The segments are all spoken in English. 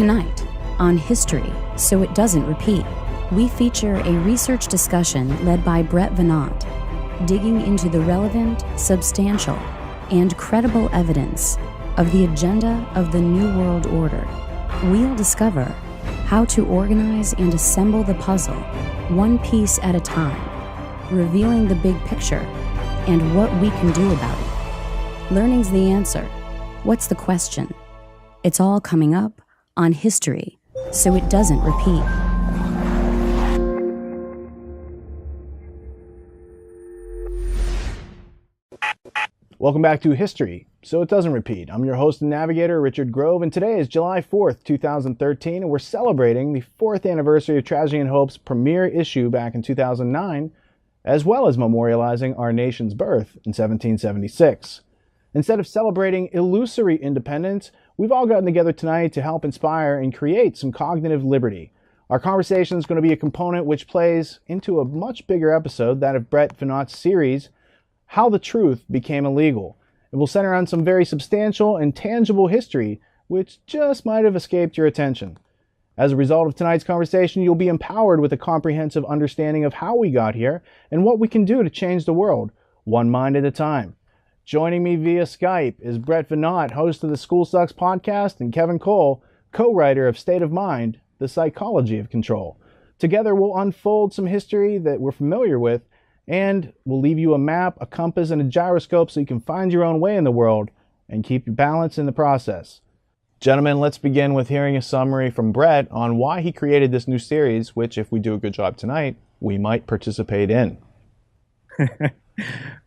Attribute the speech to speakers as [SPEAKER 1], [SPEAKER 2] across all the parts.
[SPEAKER 1] Tonight, on History, So It Doesn't Repeat, we feature a research discussion led by Brett Veinotte, digging into the relevant, substantial, and credible evidence of the agenda of the New World Order. We'll discover how to organize and assemble the puzzle, one piece at a time, revealing the big picture and what we can do about it. Learning's the answer. What's the question? It's all coming up on History, So It Doesn't Repeat.
[SPEAKER 2] Welcome back to History, So It Doesn't Repeat. I'm your host and navigator, Richard Grove, and today is July 4th, 2013, and we're celebrating the 4th anniversary of Tragedy and Hope's premiere issue back in 2009, as well as memorializing our nation's birth in 1776. Instead of celebrating illusory independence, we've all gotten together tonight to help inspire and create some cognitive liberty. Our conversation is going to be a component which plays into a much bigger episode, that of Brett Veinotte's series, How the Truth Became Illegal. It will center on some very substantial and tangible history, which just might have escaped your attention. As a result of tonight's conversation, you'll be empowered with a comprehensive understanding of how we got here and what we can do to change the world, one mind at a time. Joining me via Skype is Brett Veinotte, host of the School Sucks podcast, and Kevin Cole, co-writer of State of Mind, The Psychology of Control. Together, we'll unfold some history that we're familiar with, and we'll leave you a map, a compass, and a gyroscope so you can find your own way in the world and keep your balance in the process. Gentlemen, let's begin with hearing a summary from Brett on why he created this new series, which, if we do a good job tonight, we might participate in.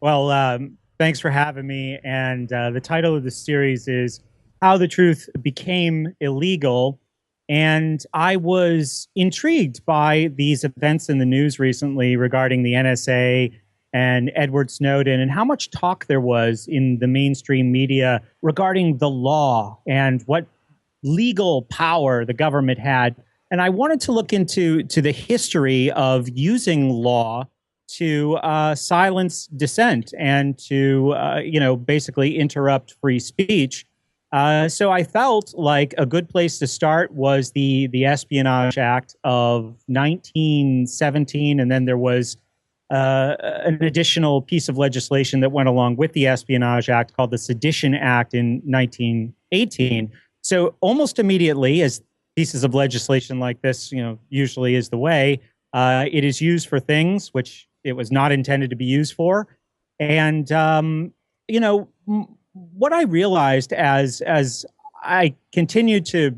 [SPEAKER 3] Well, thanks for having me. And the title of the series is How the Truth Became Illegal. And I was intrigued by these events in the news recently regarding the NSA and Edward Snowden and how much talk there was in the mainstream media regarding the law and what legal power the government had. And I wanted to look into the history of using law to silence dissent and to, basically interrupt free speech. So I felt like a good place to start was the Espionage Act of 1917, and then there was an additional piece of legislation that went along with the Espionage Act called the Sedition Act in 1918. So almost immediately, as pieces of legislation like this, usually is the way, it is used for things which it was not intended to be used for. And, what I realized as I continued to,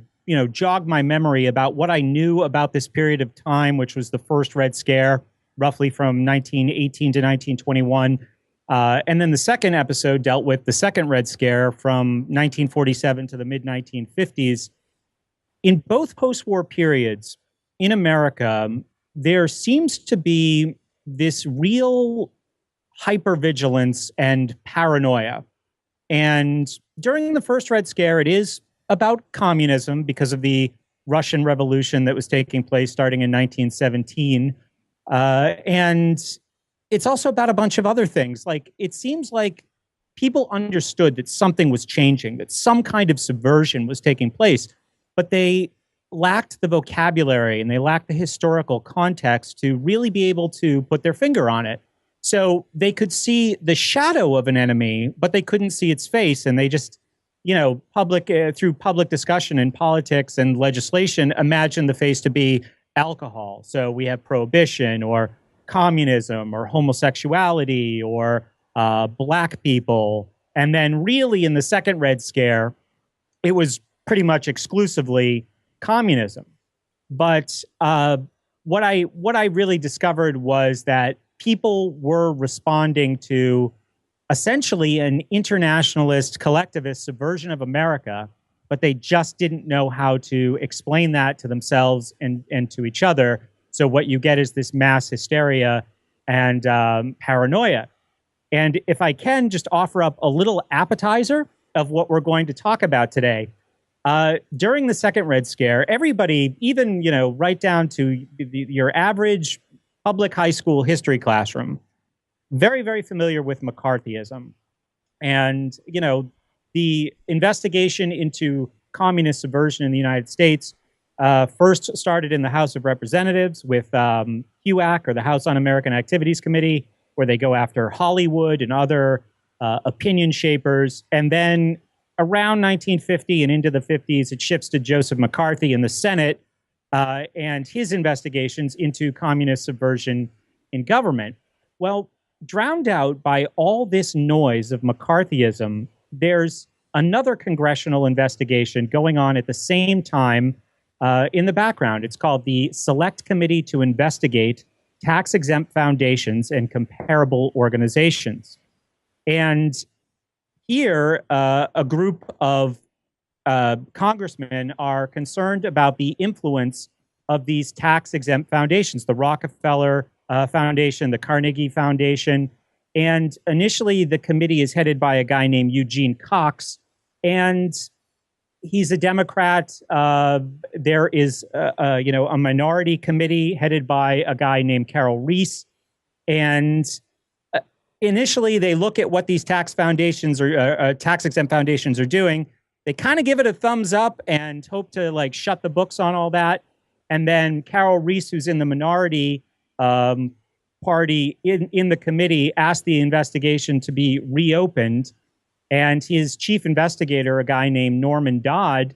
[SPEAKER 3] jog my memory about what I knew about this period of time, which was the first Red Scare, roughly from 1918 to 1921. And then the second episode dealt with the second Red Scare from 1947 to the mid-1950s. In both post-war periods in America, there seems to be this real hypervigilance and paranoia. And during the first Red Scare, it is about communism because of the Russian Revolution that was taking place starting in 1917. And it's also about a bunch of other things. Like, it seems like people understood that something was changing, that some kind of subversion was taking place, but they lacked the vocabulary and they lacked the historical context to really be able to put their finger on it. So they could see the shadow of an enemy, but they couldn't see its face. And they just, through public discussion and politics and legislation, imagined the face to be alcohol. So we have prohibition or communism or homosexuality or black people. And then really in the second Red Scare, it was pretty much exclusively communism. But what I really discovered was that people were responding to essentially an internationalist, collectivist subversion of America, but they just didn't know how to explain that to themselves and to each other. So what you get is this mass hysteria and paranoia. And if I can just offer up a little appetizer of what we're going to talk about today. During the second Red Scare, everybody, even, right down to your average public high school history classroom, very, very familiar with McCarthyism. And, the investigation into communist subversion in the United States first started in the House of Representatives with HUAC, or the House Un-American Activities Committee, where they go after Hollywood and other opinion shapers. And then around 1950 and into the 50s, it shifts to Joseph McCarthy in the Senate and his investigations into communist subversion in government. Well, drowned out by all this noise of McCarthyism, there's another congressional investigation going on at the same time in the background. It's called the Select Committee to Investigate Tax-Exempt Foundations and Comparable Organizations. And here, a group of congressmen are concerned about the influence of these tax-exempt foundations, the Rockefeller Foundation, the Carnegie Foundation. And initially, the committee is headed by a guy named Eugene Cox, and he's a Democrat. There is, a minority committee headed by a guy named Carol Reese. And initially, they look at what these tax foundations or tax-exempt foundations are doing. They kind of give it a thumbs up and hope to shut the books on all that. And then Carol Reese, who's in the minority party in the committee, asked the investigation to be reopened. And his chief investigator, a guy named Norman Dodd,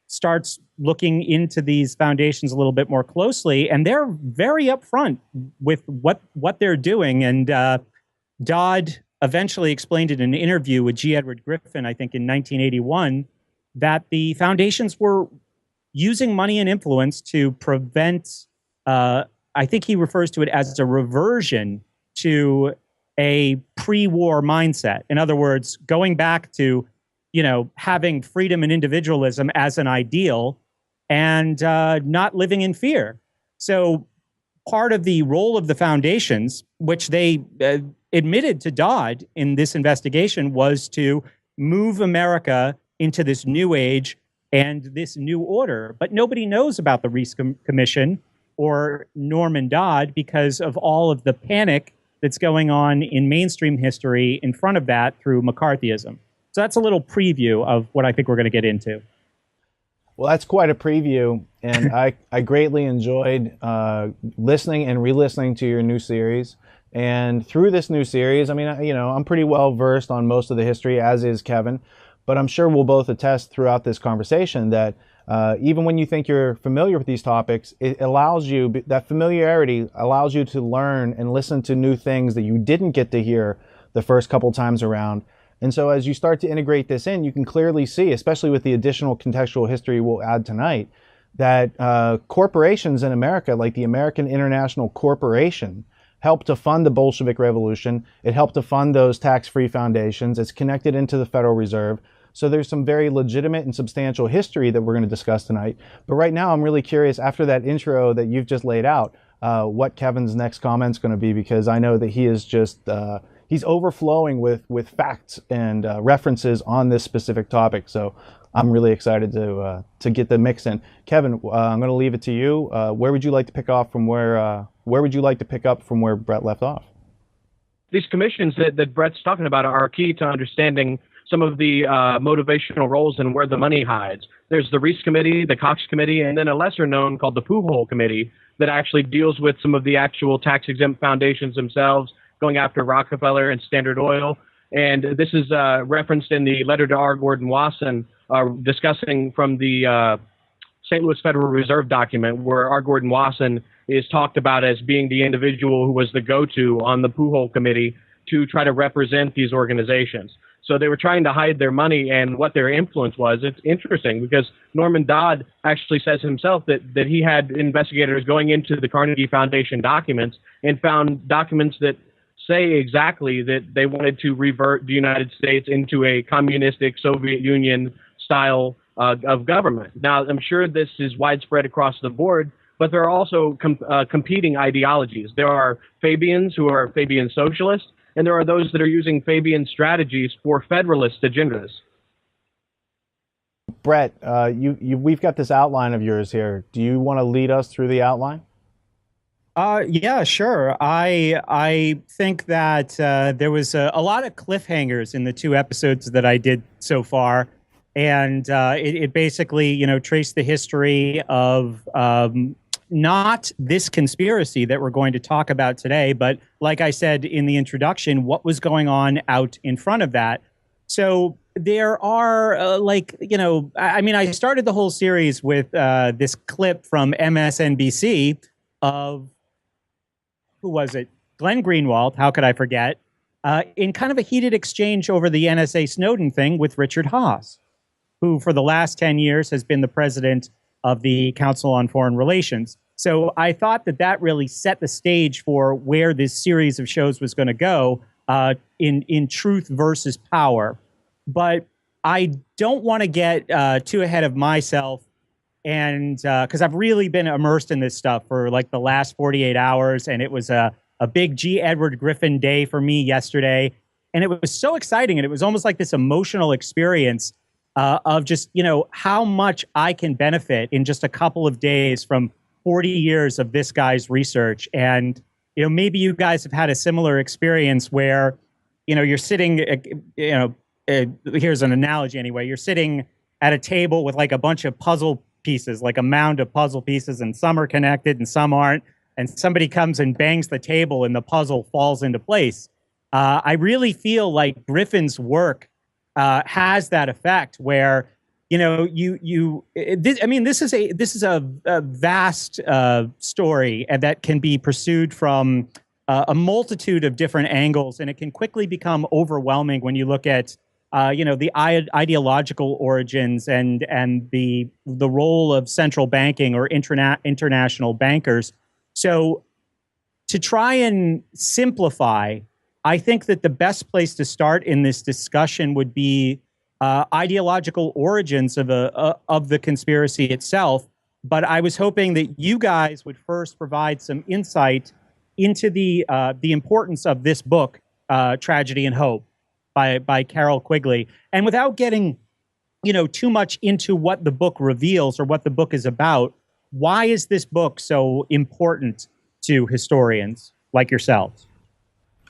[SPEAKER 3] starts looking into these foundations a little bit more closely. And they're very upfront with what they're doing. And Dodd eventually explained in an interview with G. Edward Griffin, I think in 1981, that the foundations were using money and influence to prevent, I think he refers to it as a reversion to a pre-war mindset. In other words, going back to, having freedom and individualism as an ideal and not living in fear. So part of the role of the foundations, which they admitted to Dodd in this investigation, was to move America into this new age and this new order. But nobody knows about the Reese Commission or Norman Dodd because of all of the panic that's going on in mainstream history in front of that through McCarthyism. So that's a little preview of what I think we're going to get into.
[SPEAKER 2] Well, that's quite a preview, and I greatly enjoyed listening and re-listening to your new series. And through this new series, I mean, I'm pretty well versed on most of the history, as is Kevin, but I'm sure we'll both attest throughout this conversation that even when you think you're familiar with these topics, it allows you, that familiarity allows you to learn and listen to new things that you didn't get to hear the first couple times around. And so as you start to integrate this in, you can clearly see, especially with the additional contextual history we'll add tonight, that corporations in America, like the American International Corporation, helped to fund the Bolshevik Revolution. It helped to fund those tax-free foundations. It's connected into the Federal Reserve. So there's some very legitimate and substantial history that we're going to discuss tonight. But right now, I'm really curious, after that intro that you've just laid out, what Kevin's next comment's going to be, because I know that he is just, he's overflowing with facts and references on this specific topic. So I'm really excited to get the mix in. Kevin, I'm going to leave it to you. Where would you like to pick off from where would you like to pick up from where Brett left off?
[SPEAKER 4] These commissions that Brett's talking about are key to understanding some of the motivational roles and where the money hides. There's the Reese Committee, the Cox Committee, and then a lesser known called the Poohole Committee that actually deals with some of the actual tax-exempt foundations themselves, going after Rockefeller and Standard Oil. And this is referenced in the letter to R. Gordon Wasson, discussing from the St. Louis Federal Reserve document, where R. Gordon Wasson is talked about as being the individual who was the go-to on the Poohole Committee to try to represent these organizations. So they were trying to hide their money and what their influence was. It's interesting because Norman Dodd actually says himself that he had investigators going into the Carnegie Foundation documents and found documents that say exactly that they wanted to revert the United States into a communistic Soviet Union style of government. Now, I'm sure this is widespread across the board, but there are also competing ideologies. There are Fabians who are Fabian socialists, and there are those that are using Fabian strategies for federalist agendas.
[SPEAKER 2] Brett, we've got this outline of yours here. Do you want to lead us through the outline?
[SPEAKER 3] Yeah, sure. I think that there was a lot of cliffhangers in the two episodes that I did so far. And it basically, traced the history of not this conspiracy that we're going to talk about today, but like I said in the introduction, what was going on out in front of that. So there are I started the whole series with this clip from MSNBC of, who was it? Glenn Greenwald, how could I forget? In kind of a heated exchange over the NSA Snowden thing with Richard Haass, who for the last 10 years has been the president of the Council on Foreign Relations. So I thought that really set the stage for where this series of shows was going to go in truth versus power. But I don't want to get too ahead of myself, and because I've really been immersed in this stuff for like the last 48 hours, and it was a big G. Edward Griffin day for me yesterday. And it was so exciting, and it was almost like this emotional experience of just, how much I can benefit in just a couple of days from 40 years of this guy's research. And, maybe you guys have had a similar experience where, you're sitting, here's an analogy anyway, you're sitting at a table with like a bunch of puzzle pieces, like a mound of puzzle pieces, and some are connected and some aren't. And somebody comes and bangs the table and the puzzle falls into place. I really feel like Griffin's work has that effect where, this is a vast story that can be pursued from a multitude of different angles, and it can quickly become overwhelming when you look at the ideological origins and the role of central banking or international bankers. So to try and simplify, I think that the best place to start in this discussion would be ideological origins of the conspiracy itself. But I was hoping that you guys would first provide some insight into the importance of this book, Tragedy and Hope, by Carol Quigley. And without getting, too much into what the book reveals or what the book is about, why is this book so important to historians like yourselves?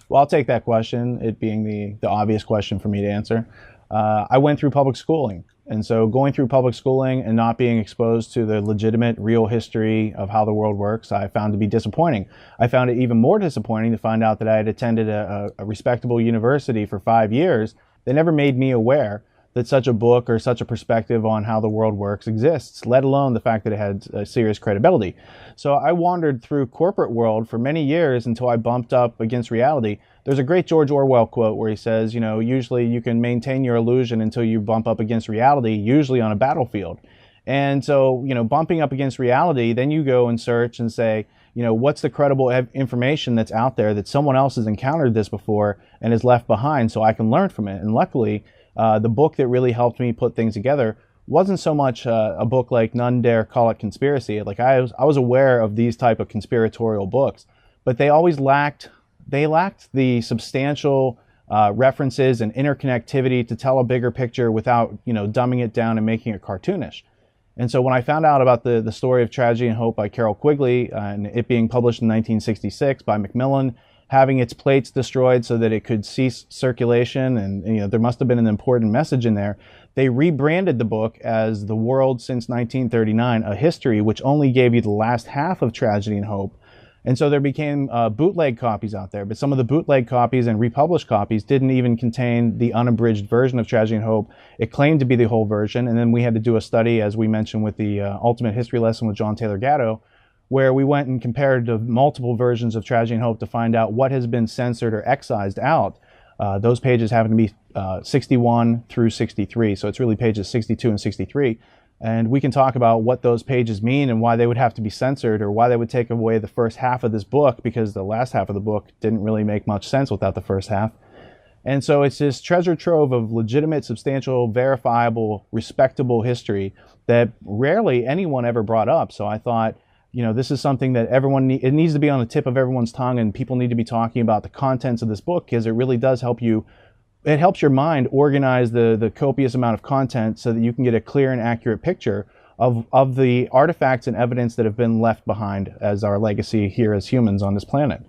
[SPEAKER 2] Well, I'll take that question, it being the obvious question for me to answer. I went through public schooling. And so going through public schooling and not being exposed to the legitimate, real history of how the world works, I found to be disappointing. I found it even more disappointing to find out that I had attended a respectable university for 5 years that never made me aware that such a book or such a perspective on how the world works exists, let alone the fact that it had serious credibility. So I wandered through corporate world for many years until I bumped up against reality. There's a great George Orwell quote where he says, usually you can maintain your illusion until you bump up against reality, usually on a battlefield. And so, bumping up against reality, then you go and search and say, what's the credible information that's out there that someone else has encountered this before and is left behind so I can learn from it. And luckily, the book that really helped me put things together wasn't so much a book like None Dare Call It Conspiracy. Like I was aware of these type of conspiratorial books, but they always lacked the substantial references and interconnectivity to tell a bigger picture without, dumbing it down and making it cartoonish. And so when I found out about the story of Tragedy and Hope by Carol Quigley and it being published in 1966 by Macmillan, having its plates destroyed so that it could cease circulation, and there must have been an important message in there, they rebranded the book as The World Since 1939, a history, which only gave you the last half of Tragedy and Hope. And so there became bootleg copies out there, but some of the bootleg copies and republished copies didn't even contain the unabridged version of Tragedy and Hope. It claimed to be the whole version, and then we had to do a study, as we mentioned with the Ultimate History Lesson with John Taylor Gatto, where we went and compared the multiple versions of Tragedy and Hope to find out what has been censored or excised out. Those pages happen to be 61 through 63, so it's really pages 62 and 63. And we can talk about what those pages mean and why they would have to be censored or why they would take away the first half of this book, because the last half of the book didn't really make much sense without the first half. And so it's this treasure trove of legitimate, substantial, verifiable, respectable history that rarely anyone ever brought up. So I thought, this is something that it needs to be on the tip of everyone's tongue, and people need to be talking about the contents of this book, because it really does help you. It helps your mind organize the copious amount of content so that you can get a clear and accurate picture of the artifacts and evidence that have been left behind as our legacy here as humans on this planet.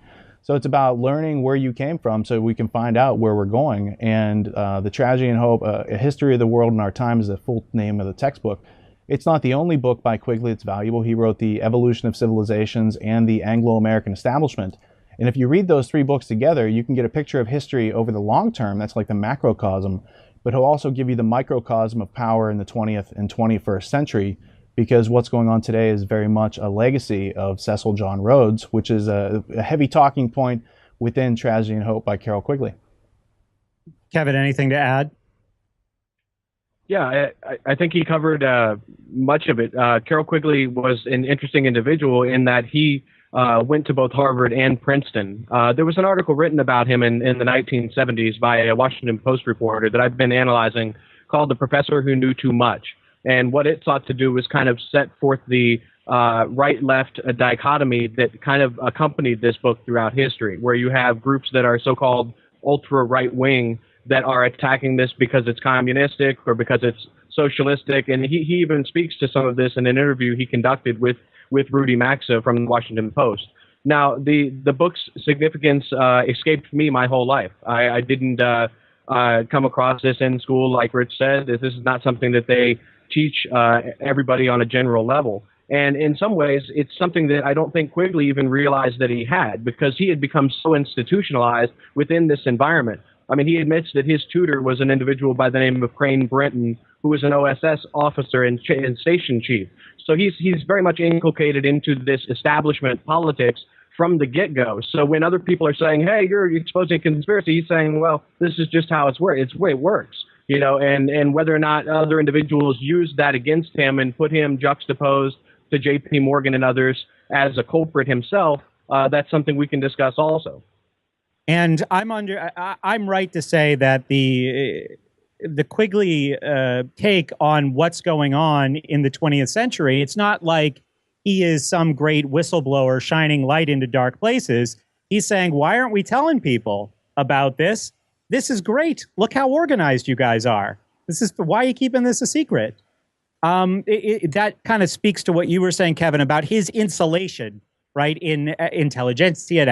[SPEAKER 2] So it's about learning where you came from so we can find out where we're going. And The Tragedy and Hope, A History of the World in Our Time is the full name of the textbook. It's not the only book by Quigley that's valuable. He wrote The Evolution of Civilizations and The Anglo-American Establishment. And if you read those three books together, you can get a picture of history over the long term. That's like the macrocosm. But he'll also give you the microcosm of power in the 20th and 21st century, because what's going on today is very much a legacy of Cecil John Rhodes, which is a heavy talking point within Tragedy and Hope by Carroll Quigley.
[SPEAKER 3] Kevin, anything to add?
[SPEAKER 4] Yeah, I think he covered much of it. Carroll Quigley was an interesting individual in that he went to both Harvard and Princeton. There was an article written about him in the 1970s by a Washington Post reporter that I've been analyzing called The Professor Who Knew Too Much. And what it sought to do was kind of set forth the right-left dichotomy that kind of accompanied this book throughout history, where you have groups that are so-called ultra-right-wing that are attacking this because it's communistic or because it's socialistic. And he even speaks to some of this in an interview he conducted with Rudy Maxa from the Washington Post. Now, the book's significance escaped me my whole life. I didn't come across this in school, like Rich said. This is not something that they teach everybody on a general level. And in some ways, it's something that I don't think Quigley even realized that he had, because he had become so institutionalized within this environment. I mean, he admits that his tutor was an individual by the name of Crane Brenton, who was an OSS officer and station chief. So he's very much inculcated into this establishment politics from the get-go. So when other people are saying, hey, you're exposing a conspiracy, he's saying, well, this is just how it's the way it works. You know, and whether or not other individuals use that against him and put him juxtaposed to J.P. Morgan and others as a culprit himself, that's something we can discuss also.
[SPEAKER 3] And I'm right to say that the Quigley take on what's going on in the 20th century, it's not like he is some great whistleblower shining light into dark places. He's saying, why aren't we telling people about this? This is great. Look how organized you guys are. Why are you keeping this a secret? That kind of speaks to what you were saying, Kevin, about his insulation, right? In intelligentsia and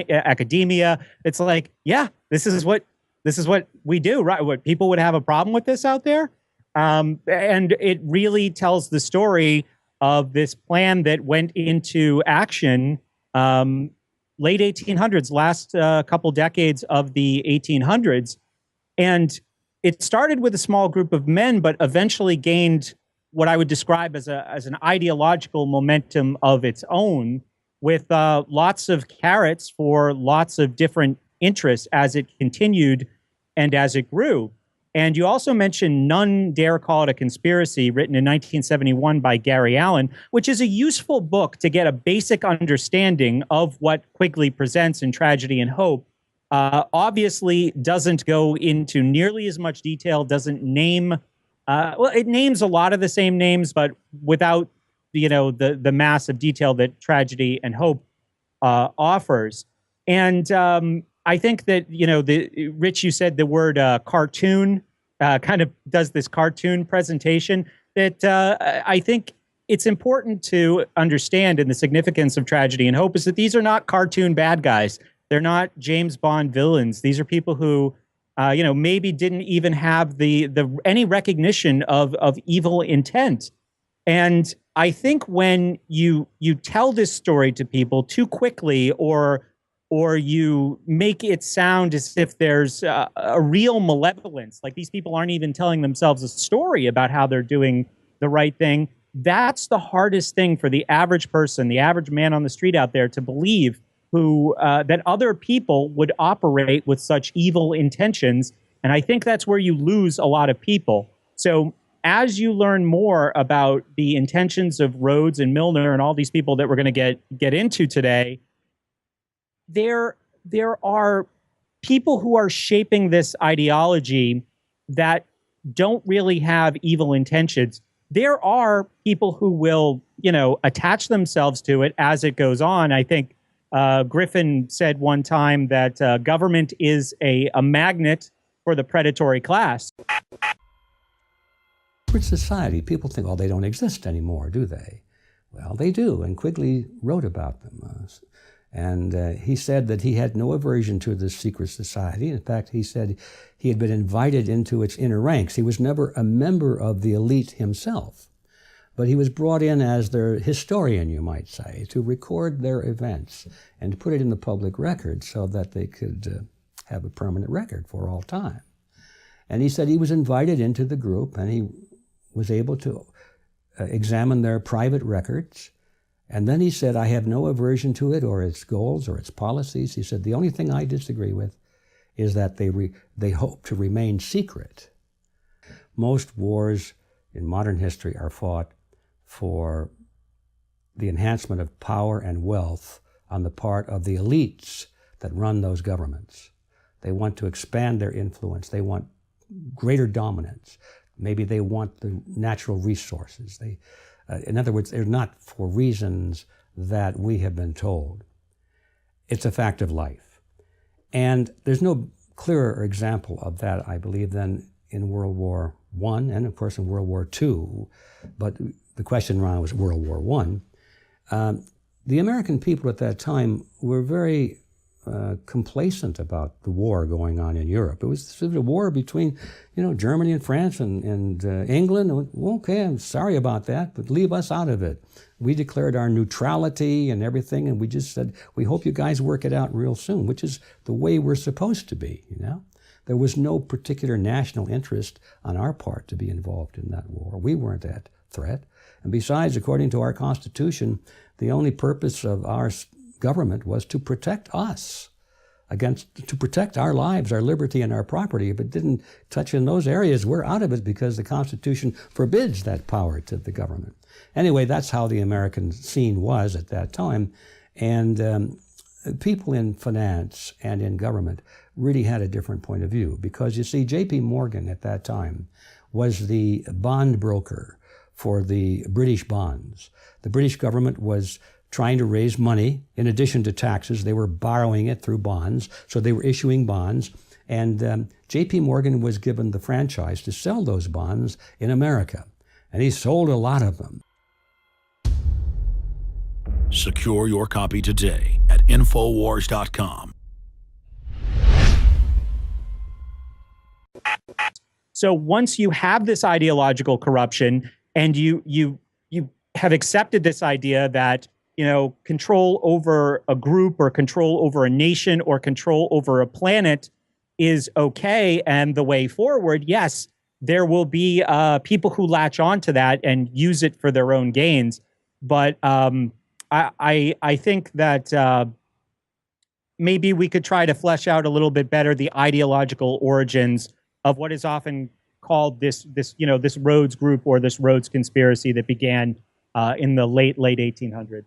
[SPEAKER 3] academia. It's like, yeah, this is what we do, right? What people would have a problem with this out there. And it really tells the story of this plan that went into action late 1800s, last couple decades of the 1800s. And it started with a small group of men, but eventually gained what I would describe as an ideological momentum of its own, with lots of carrots for lots of different interests as it continued and as it grew. And you also mentioned None Dare Call It a Conspiracy, written in 1971 by Gary Allen, which is a useful book to get a basic understanding of what Quigley presents in Tragedy and Hope. Obviously doesn't go into nearly as much detail, doesn't name, it names a lot of the same names, but without, the massive detail that Tragedy and Hope offers. And I think that, Rich, you said the word cartoon, kind of does this cartoon presentation that I think it's important to understand in the significance of Tragedy and Hope is that these are not cartoon bad guys. They're not James Bond villains. These are people who, maybe didn't even have any recognition of evil intent. And I think when you tell this story to people too quickly, or you make it sound as if there's a real malevolence, like these people aren't even telling themselves a story about how they're doing the right thing, that's the hardest thing for the average person, the average man on the street out there to believe, that other people would operate with such evil intentions. And I think that's where you lose a lot of people. So as you learn more about the intentions of Rhodes and Milner and all these people that we're going to get into today, there are people who are shaping this ideology that don't really have evil intentions. There are people who will, attach themselves to it as it goes on. I think Griffin said one time that government is a magnet for the predatory class.
[SPEAKER 5] For society, people think, they don't exist anymore, do they? Well, they do, and Quigley wrote about them. And he said that he had no aversion to this secret society. In fact, he said he had been invited into its inner ranks. He was never a member of the elite himself, but he was brought in as their historian, you might say, to record their events and to put it in the public record so that they could have a permanent record for all time. And he said he was invited into the group, and he was able to examine their private records. And then he said, I have no aversion to it or its goals or its policies. He said, the only thing I disagree with is that they hope to remain secret. Most wars in modern history are fought for the enhancement of power and wealth on the part of the elites that run those governments. They want to expand their influence. They want greater dominance. Maybe they want the natural resources. In other words, they're not for reasons that we have been told. It's a fact of life. And there's no clearer example of that, I believe, than in World War I and, of course, in World War II. But the question around was World War I. The American people at that time were very complacent about the war going on in Europe. It was a war between, Germany and France and England. Okay, I'm sorry about that, but leave us out of it. We declared our neutrality and everything, and we just said, we hope you guys work it out real soon, which is the way we're supposed to be, There was no particular national interest on our part to be involved in that war. We weren't at threat. And besides, according to our Constitution, the only purpose of our government was to protect us to protect our lives, our liberty, and our property. If it didn't touch in those areas, we're out of it because the Constitution forbids that power to the government. Anyway, that's how the American scene was at that time. And people in finance and in government really had a different point of view because, you see, J.P. Morgan at that time was the bond broker for the British bonds. The British government was trying to raise money. In addition to taxes, they were borrowing it through bonds, so they were issuing bonds. And J.P. Morgan was given the franchise to sell those bonds in America. And he sold a lot of them.
[SPEAKER 6] Secure your copy today at Infowars.com.
[SPEAKER 3] So once you have this ideological corruption and you have accepted this idea that control over a group or control over a nation or control over a planet is okay and the way forward, yes, there will be people who latch onto that and use it for their own gains. But I think that maybe we could try to flesh out a little bit better the ideological origins of what is often called this Rhodes group or this Rhodes conspiracy that began in the late 1800s.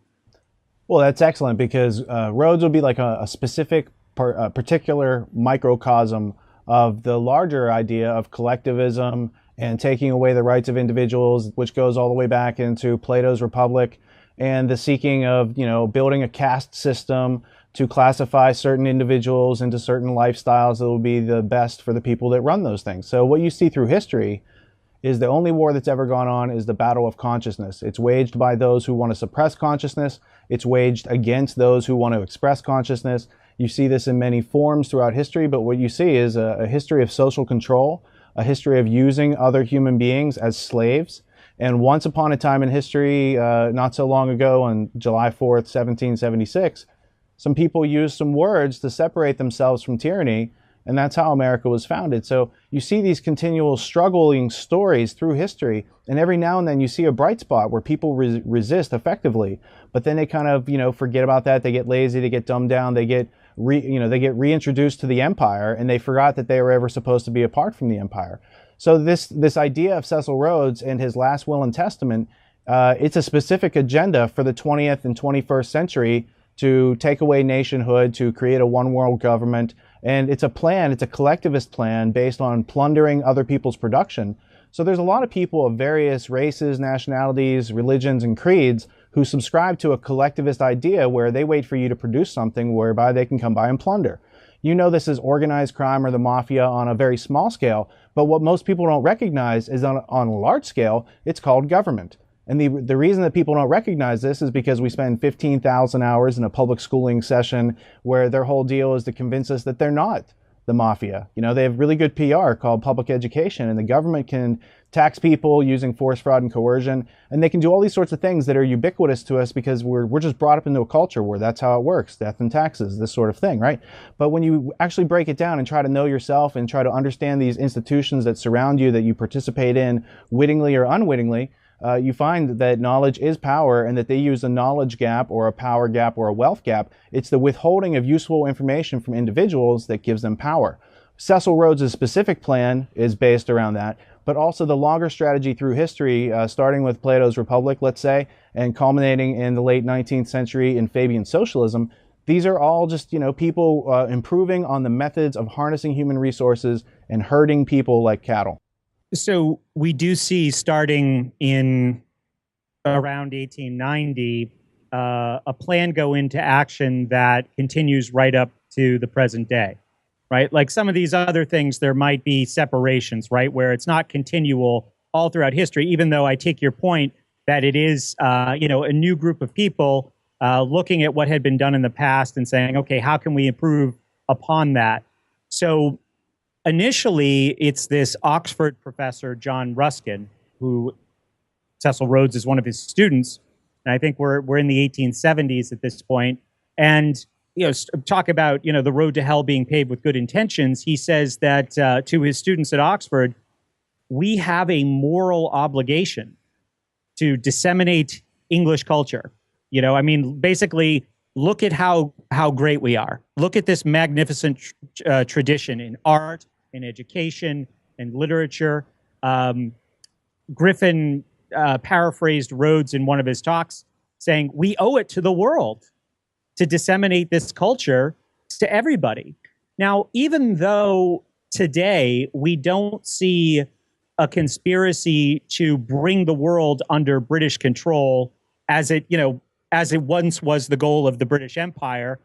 [SPEAKER 2] Well, that's excellent because Rhodes would be like a specific, particular microcosm of the larger idea of collectivism and taking away the rights of individuals, which goes all the way back into Plato's Republic and the seeking of, building a caste system to classify certain individuals into certain lifestyles that will be the best for the people that run those things. So what you see through history is the only war that's ever gone on is the battle of consciousness. It's waged by those who want to suppress consciousness. It's waged against those who want to express consciousness. You see this in many forms throughout history, but what you see is a history of social control, a history of using other human beings as slaves. And once upon a time in history, not so long ago, on July 4th, 1776, some people used some words to separate themselves from tyranny, and that's how America was founded. So you see these continual struggling stories through history, and every now and then you see a bright spot where people resist effectively, but then they kind of, forget about that. They get lazy, they get dumbed down, they get reintroduced to the empire, and they forgot that they were ever supposed to be apart from the empire. So this idea of Cecil Rhodes and his last will and testament, it's a specific agenda for the 20th and 21st century to take away nationhood, to create a one world government. And it's a plan, it's a collectivist plan based on plundering other people's production. So there's a lot of people of various races, nationalities, religions, and creeds who subscribe to a collectivist idea where they wait for you to produce something whereby they can come by and plunder. This is organized crime or the mafia on a very small scale, but what most people don't recognize is on a large scale, it's called government. And the reason that people don't recognize this is because we spend 15,000 hours in a public schooling session where their whole deal is to convince us that they're not the mafia. You know, they have really good PR called public education, and the government can tax people using force, fraud, and coercion, and they can do all these sorts of things that are ubiquitous to us because we're just brought up into a culture where that's how it works, death and taxes, this sort of thing, right? But when you actually break it down and try to know yourself and try to understand these institutions that surround you, that you participate in wittingly or unwittingly, you find that knowledge is power, and that they use a knowledge gap or a power gap or a wealth gap. It's the withholding of useful information from individuals that gives them power. Cecil Rhodes' specific plan is based around that, but also the longer strategy through history, starting with Plato's Republic, let's say, and culminating in the late 19th century in Fabian socialism. These are all just, people improving on the methods of harnessing human resources and herding people like cattle.
[SPEAKER 3] So we do see, starting in around 1890, a plan go into action that continues right up to the present day, right? Like some of these other things, there might be separations, right, where it's not continual all throughout history, even though I take your point that it is, a new group of people looking at what had been done in the past and saying, okay, how can we improve upon that? So initially, it's this Oxford professor, John Ruskin, who Cecil Rhodes is one of his students. And I think we're in the 1870s at this point. And, talk about, the road to hell being paved with good intentions. He says that to his students at Oxford, we have a moral obligation to disseminate English culture. Basically, look at how great we are. Look at this magnificent tradition in art, in education, in literature. Griffin paraphrased Rhodes in one of his talks, saying, we owe it to the world to disseminate this culture to everybody. Now, even though today we don't see a conspiracy to bring the world under British control as it once was the goal of the British Empire,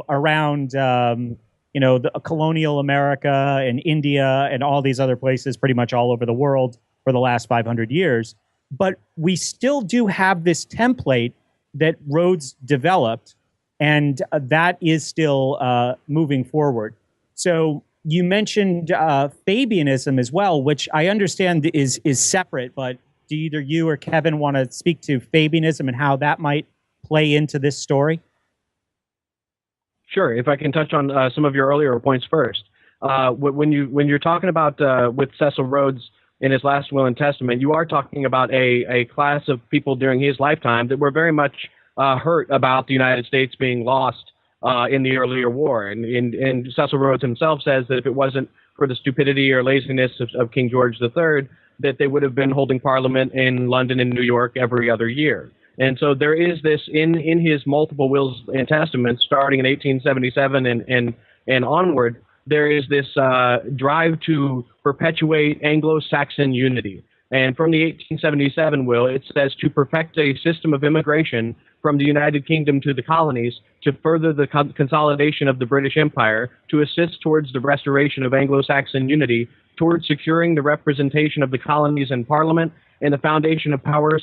[SPEAKER 3] around, the colonial America and India and all these other places, pretty much all over the world for the last 500 years. But we still do have this template that Rhodes developed, and that is still moving forward. So you mentioned Fabianism as well, which I understand is separate, but do either you or Kevin want to speak to Fabianism and how that might play into this story?
[SPEAKER 4] Sure. If I can touch on some of your earlier points first. When you're talking about with Cecil Rhodes in his last will and testament, you are talking about a class of people during his lifetime that were very much hurt about the United States being lost in the earlier war. And Cecil Rhodes himself says that if it wasn't for the stupidity or laziness of King George III, that they would have been holding Parliament in London and New York every other year. And so there is this in his multiple wills and testaments, starting in 1877 and onward, there is this drive to perpetuate Anglo-Saxon unity. And from the 1877 will, it says to perfect a system of immigration from the United Kingdom to the colonies to further the consolidation of the British Empire, to assist towards the restoration of Anglo-Saxon unity, towards securing the representation of the colonies in Parliament and the foundation of power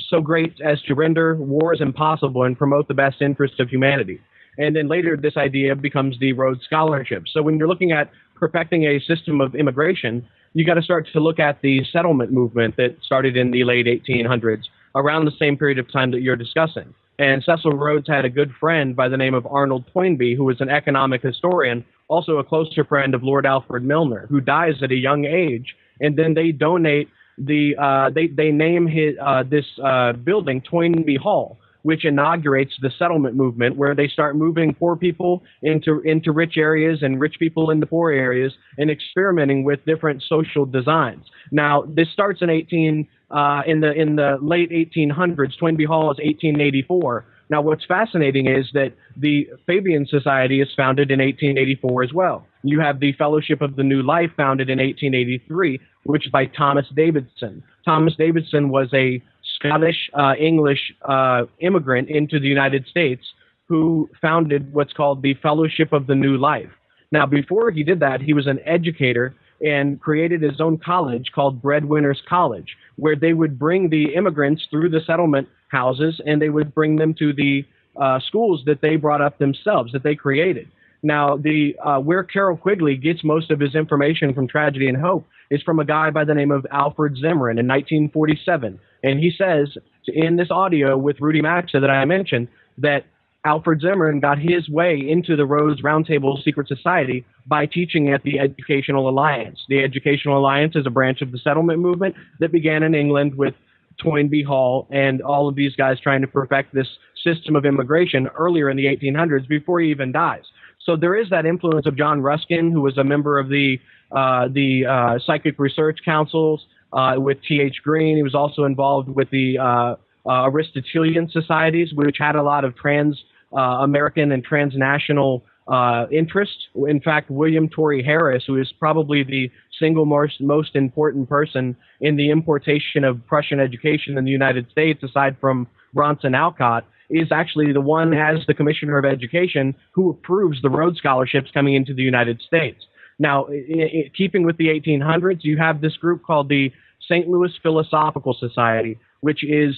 [SPEAKER 4] so great as to render wars impossible and promote the best interests of humanity. And then later, this idea becomes the Rhodes Scholarship. So when you're looking at perfecting a system of immigration, you got to start to look at the settlement movement that started in the late 1800s, around the same period of time that you're discussing. And Cecil Rhodes had a good friend by the name of Arnold Toynbee, who was an economic historian, also a closer friend of Lord Alfred Milner, who dies at a young age. And then they donate they name this building Toynbee Hall, which inaugurates the settlement movement, where they start moving poor people into rich areas and rich people into poor areas, and experimenting with different social designs. Now, this starts in the late 1800s. Toynbee Hall is 1884. Now, what's fascinating is that the Fabian Society is founded in 1884 as well. You have the Fellowship of the New Life founded in 1883, which is by Thomas Davidson. Thomas Davidson was a Scottish English immigrant into the United States who founded what's called the Fellowship of the New Life. Now, before he did that, he was an educator and created his own college called Breadwinners College, where they would bring the immigrants through the settlement houses and they would bring them to the schools that they brought up themselves, that they created. Now, where Carroll Quigley gets most of his information from Tragedy and Hope is from a guy by the name of Alfred Zimmerman in 1947. And he says in this audio with Rudy Maxa that I mentioned that Alfred Zimmerman got his way into the Rhodes Roundtable Secret Society by teaching at the Educational Alliance. The Educational Alliance is a branch of the settlement movement that began in England with Toynbee Hall and all of these guys trying to perfect this system of immigration earlier in the 1800s before he even dies. So there is that influence of John Ruskin, who was a member of the Psychic Research Councils with T.H. Green. He was also involved with the Aristotelian societies, which had a lot of trans-American and transnational interest. In fact, William Torrey Harris, who is probably the single most important person in the importation of Prussian education in the United States, aside from Bronson Alcott, is actually the one, as the Commissioner of Education, who approves the Rhodes Scholarships coming into the United States. Now, keeping with the 1800s, you have this group called the St. Louis Philosophical Society, which is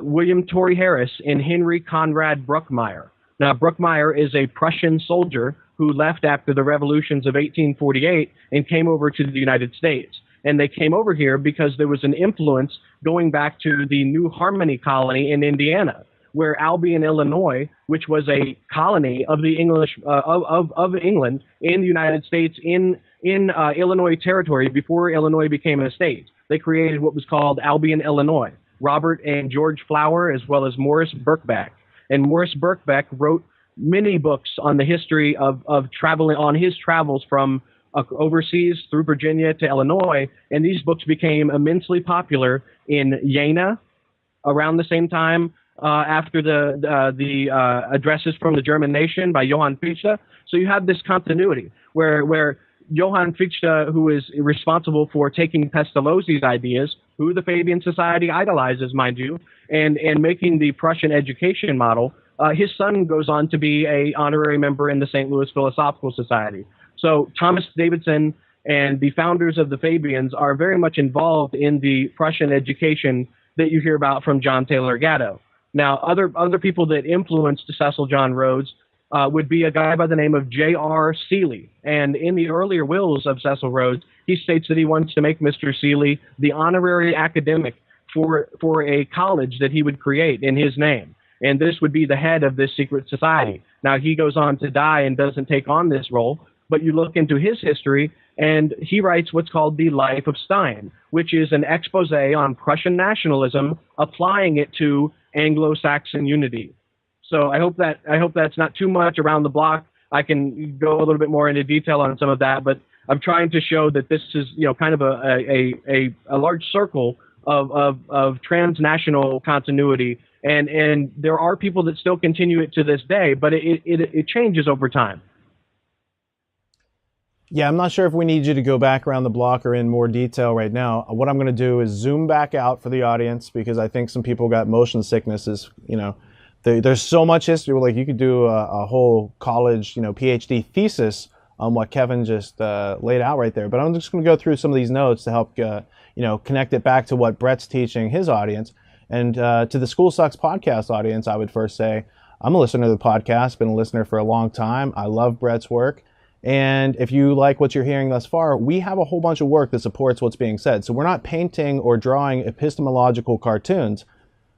[SPEAKER 4] William Torrey Harris and Henry Conrad Bruckmeyer. Now, Bruckmeyer is a Prussian soldier who left after the revolutions of 1848 and came over to the United States. And they came over here because there was an influence going back to the New Harmony colony in Indiana, where Albion, Illinois, which was a colony of the English of England in the United States in Illinois territory before Illinois became a state. They created what was called Albion, Illinois. Robert and George Flower, as well as Morris Birkbeck. And Morris Birkbeck wrote many books on the history of traveling, on his travels from overseas through Virginia to Illinois. And these books became immensely popular in Jena around the same time, after the addresses from the German nation by Johann Fichte. So you have this continuity where Johann Fichte, who is responsible for taking Pestalozzi's ideas, who the Fabian Society idolizes, mind you, and making the Prussian education model, his son goes on to be an honorary member in the St. Louis Philosophical Society. So Thomas Davidson and the founders of the Fabians are very much involved in the Prussian education that you hear about from John Taylor Gatto. Now, other people that influenced Cecil John Rhodes would be a guy by the name of J.R. Seeley. And in the earlier wills of Cecil Rhodes, he states that he wants to make Mr. Seeley the honorary academic for a college that he would create in his name. And this would be the head of this secret society. Now, he goes on to die and doesn't take on this role, but you look into his history, and he writes what's called the Life of Stein, which is an expose on Prussian nationalism, applying it to Anglo-Saxon unity. So I hope that's not too much around the block. I can go a little bit more into detail on some of that, but I'm trying to show that this is, kind of a large circle of transnational continuity, and there are people that still continue it to this day, but it changes over time.
[SPEAKER 2] Yeah, I'm not sure if we need you to go back around the block or in more detail right now. What I'm going to do is zoom back out for the audience, because I think some people got motion sickness. There's so much history. Like, you could do a whole college, PhD thesis on what Kevin just laid out right there. But I'm just going to go through some of these notes to help, connect it back to what Brett's teaching his audience. And to the School Sucks podcast audience, I would first say, I'm a listener to the podcast, been a listener for a long time. I love Brett's work. And if you like what you're hearing thus far, we have a whole bunch of work that supports what's being said. So we're not painting or drawing epistemological cartoons.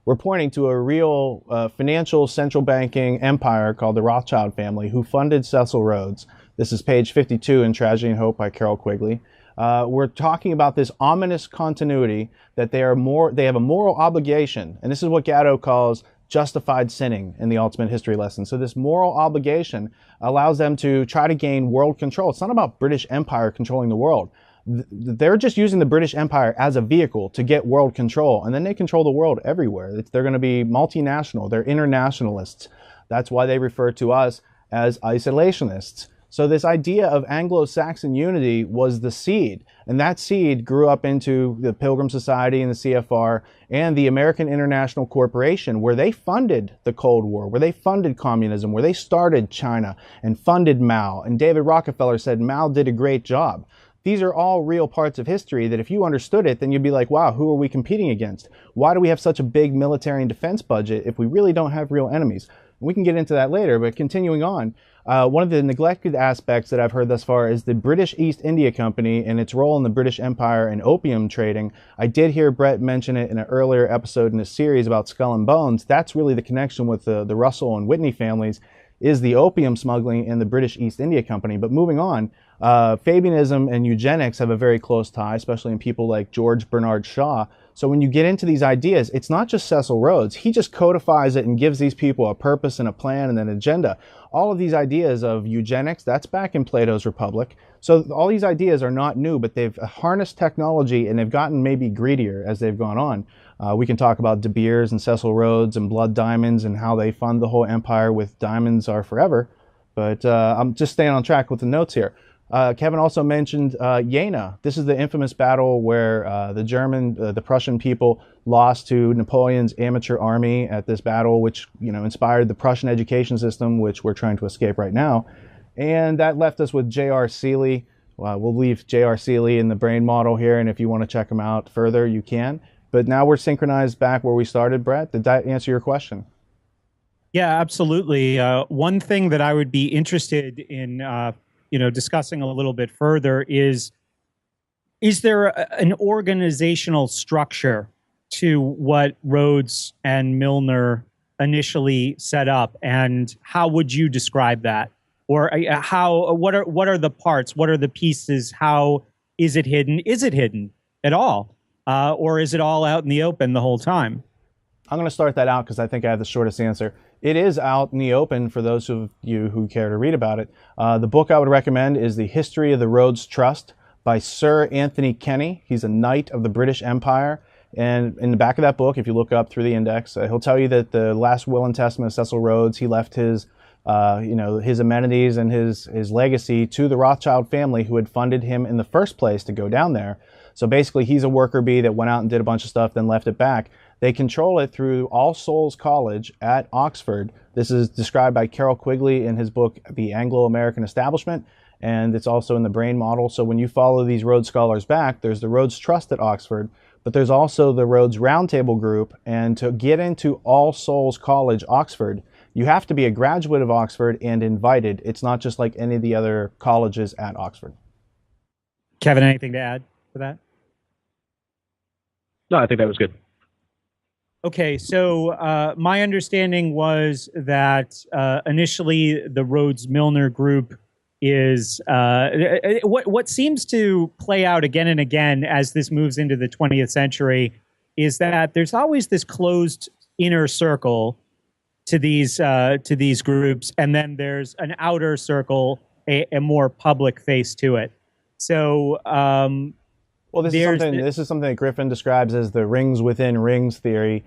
[SPEAKER 2] We're pointing to a real financial central banking empire called the Rothschild family, who funded Cecil Rhodes. This is page 52 in Tragedy and Hope by Carroll Quigley. We're talking about this ominous continuity that they have a moral obligation, and this is what Gatto calls justified sinning in the Ultimate History Lesson. So this moral obligation allows them to try to gain world control. It's not about British Empire controlling the world. They're just using the British Empire as a vehicle to get world control, and then they control the world everywhere. They're going to be multinational. They're internationalists. That's why they refer to us as isolationists. So this idea of Anglo-Saxon unity was the seed, and that seed grew up into the Pilgrim Society and the CFR and the American International Corporation, where they funded the Cold War, where they funded communism, where they started China and funded Mao. And David Rockefeller said Mao did a great job. These are all real parts of history that if you understood it, then you'd be like, wow, who are we competing against? Why do we have such a big military and defense budget if we really don't have real enemies? We can get into that later, but continuing on, one of the neglected aspects that I've heard thus far is the British East India Company and its role in the British Empire and opium trading. I did hear Brett mention it in an earlier episode in a series about Skull and Bones. That's really the connection with the Russell and Whitney families, is the opium smuggling and the British East India Company. But moving on, Fabianism and eugenics have a very close tie, especially in people like George Bernard Shaw. So when you get into these ideas, it's not just Cecil Rhodes. He just codifies it and gives these people a purpose and a plan and an agenda. All of these ideas of eugenics, that's back in Plato's Republic. So all these ideas are not new, but they've harnessed technology and they've gotten maybe greedier as they've gone on. We can talk about De Beers and Cecil Rhodes and blood diamonds and how they fund the whole empire with diamonds are forever. But I'm just staying on track with the notes here. Kevin also mentioned Jena. This is the infamous battle where the Prussian people lost to Napoleon's amateur army at this battle, which inspired the Prussian education system, which we're trying to escape right now. And that left us with J.R. Seeley. We'll leave J.R. Seeley in the brain model here, and if you want to check him out further, you can. But now we're synchronized back where we started, Brett. Did that answer your question?
[SPEAKER 3] Yeah, absolutely. One thing that I would be interested in discussing a little bit further is there an organizational structure to what Rhodes and Milner initially set up, and how would you describe that? Or what are the parts? What are the pieces? How is it hidden? Is it hidden at all? Or is it all out in the open the whole time?
[SPEAKER 2] I'm going to start that out because I think I have the shortest answer. It is out in the open for those of you who care to read about it. The book I would recommend is The History of the Rhodes Trust by Sir Anthony Kenny. He's a knight of the British Empire. And in the back of that book, if you look up through the index, he'll tell you that the last will and testament of Cecil Rhodes, he left his amenities and his legacy to the Rothschild family, who had funded him in the first place to go down there. So basically, he's a worker bee that went out and did a bunch of stuff, then left it back. They control it through All Souls College at Oxford. This is described by Carroll Quigley in his book, The Anglo-American Establishment, and it's also in the brain model. So when you follow these Rhodes scholars back, there's the Rhodes Trust at Oxford, but there's also the Rhodes Roundtable Group. And to get into All Souls College, Oxford, you have to be a graduate of Oxford and invited. It's not just like any of the other colleges at Oxford.
[SPEAKER 3] Kevin, anything to add to that?
[SPEAKER 4] No, I think that was good.
[SPEAKER 3] Okay, so my understanding was that initially the Rhodes-Milner group is what seems to play out again and again as this moves into the 20th century is that there's always this closed inner circle to these groups, and then there's an outer circle, a more public face to it. So.
[SPEAKER 2] Well, this is something that Griffin describes as the rings within rings theory.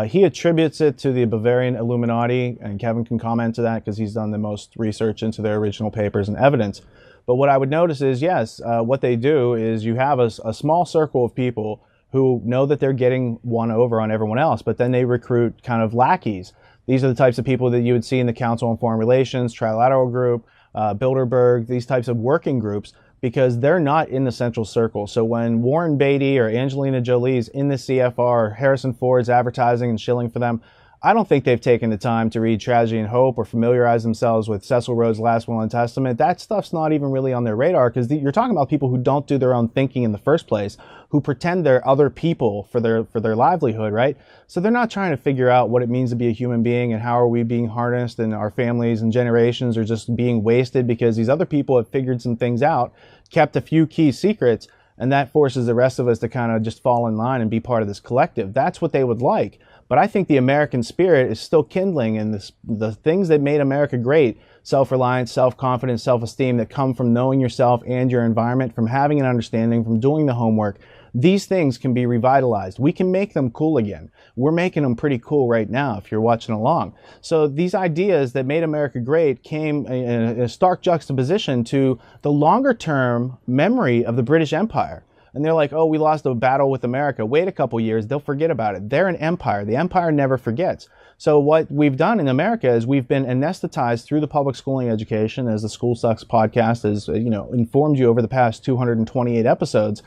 [SPEAKER 2] He attributes it to the Bavarian Illuminati, and Kevin can comment to that because he's done the most research into their original papers and evidence. But what I would notice is, yes, what they do is you have a small circle of people who know that they're getting one over on everyone else, but then they recruit kind of lackeys. These are the types of people that you would see in the Council on Foreign Relations, Trilateral Group, Bilderberg, these types of working groups, because they're not in the central circle. So when Warren Beatty or Angelina Jolie's in the CFR, or Harrison Ford's advertising and shilling for them, I don't think they've taken the time to read Tragedy and Hope or familiarize themselves with Cecil Rhodes' Last Will and Testament. That stuff's not even really on their radar, because you're talking about people who don't do their own thinking in the first place, who pretend they're other people for their livelihood, right? So they're not trying to figure out what it means to be a human being and how are we being harnessed, and our families and generations are just being wasted because these other people have figured some things out, kept a few key secrets, and that forces the rest of us to kind of just fall in line and be part of this collective. That's what they would like. But I think the American spirit is still kindling, and the things that made America great, self-reliance, self-confidence, self-esteem, that come from knowing yourself and your environment, from having an understanding, from doing the homework, these things can be revitalized. We can make them cool again. We're making them pretty cool right now if you're watching along. So these ideas that made America great came in a stark juxtaposition to the longer term memory of the British Empire. And they're like, oh, we lost a battle with America. Wait a couple years, they'll forget about it. They're an empire. The empire never forgets. So what we've done in America is we've been anesthetized through the public schooling education, as the School Sucks podcast has informed you over the past 228 episodes.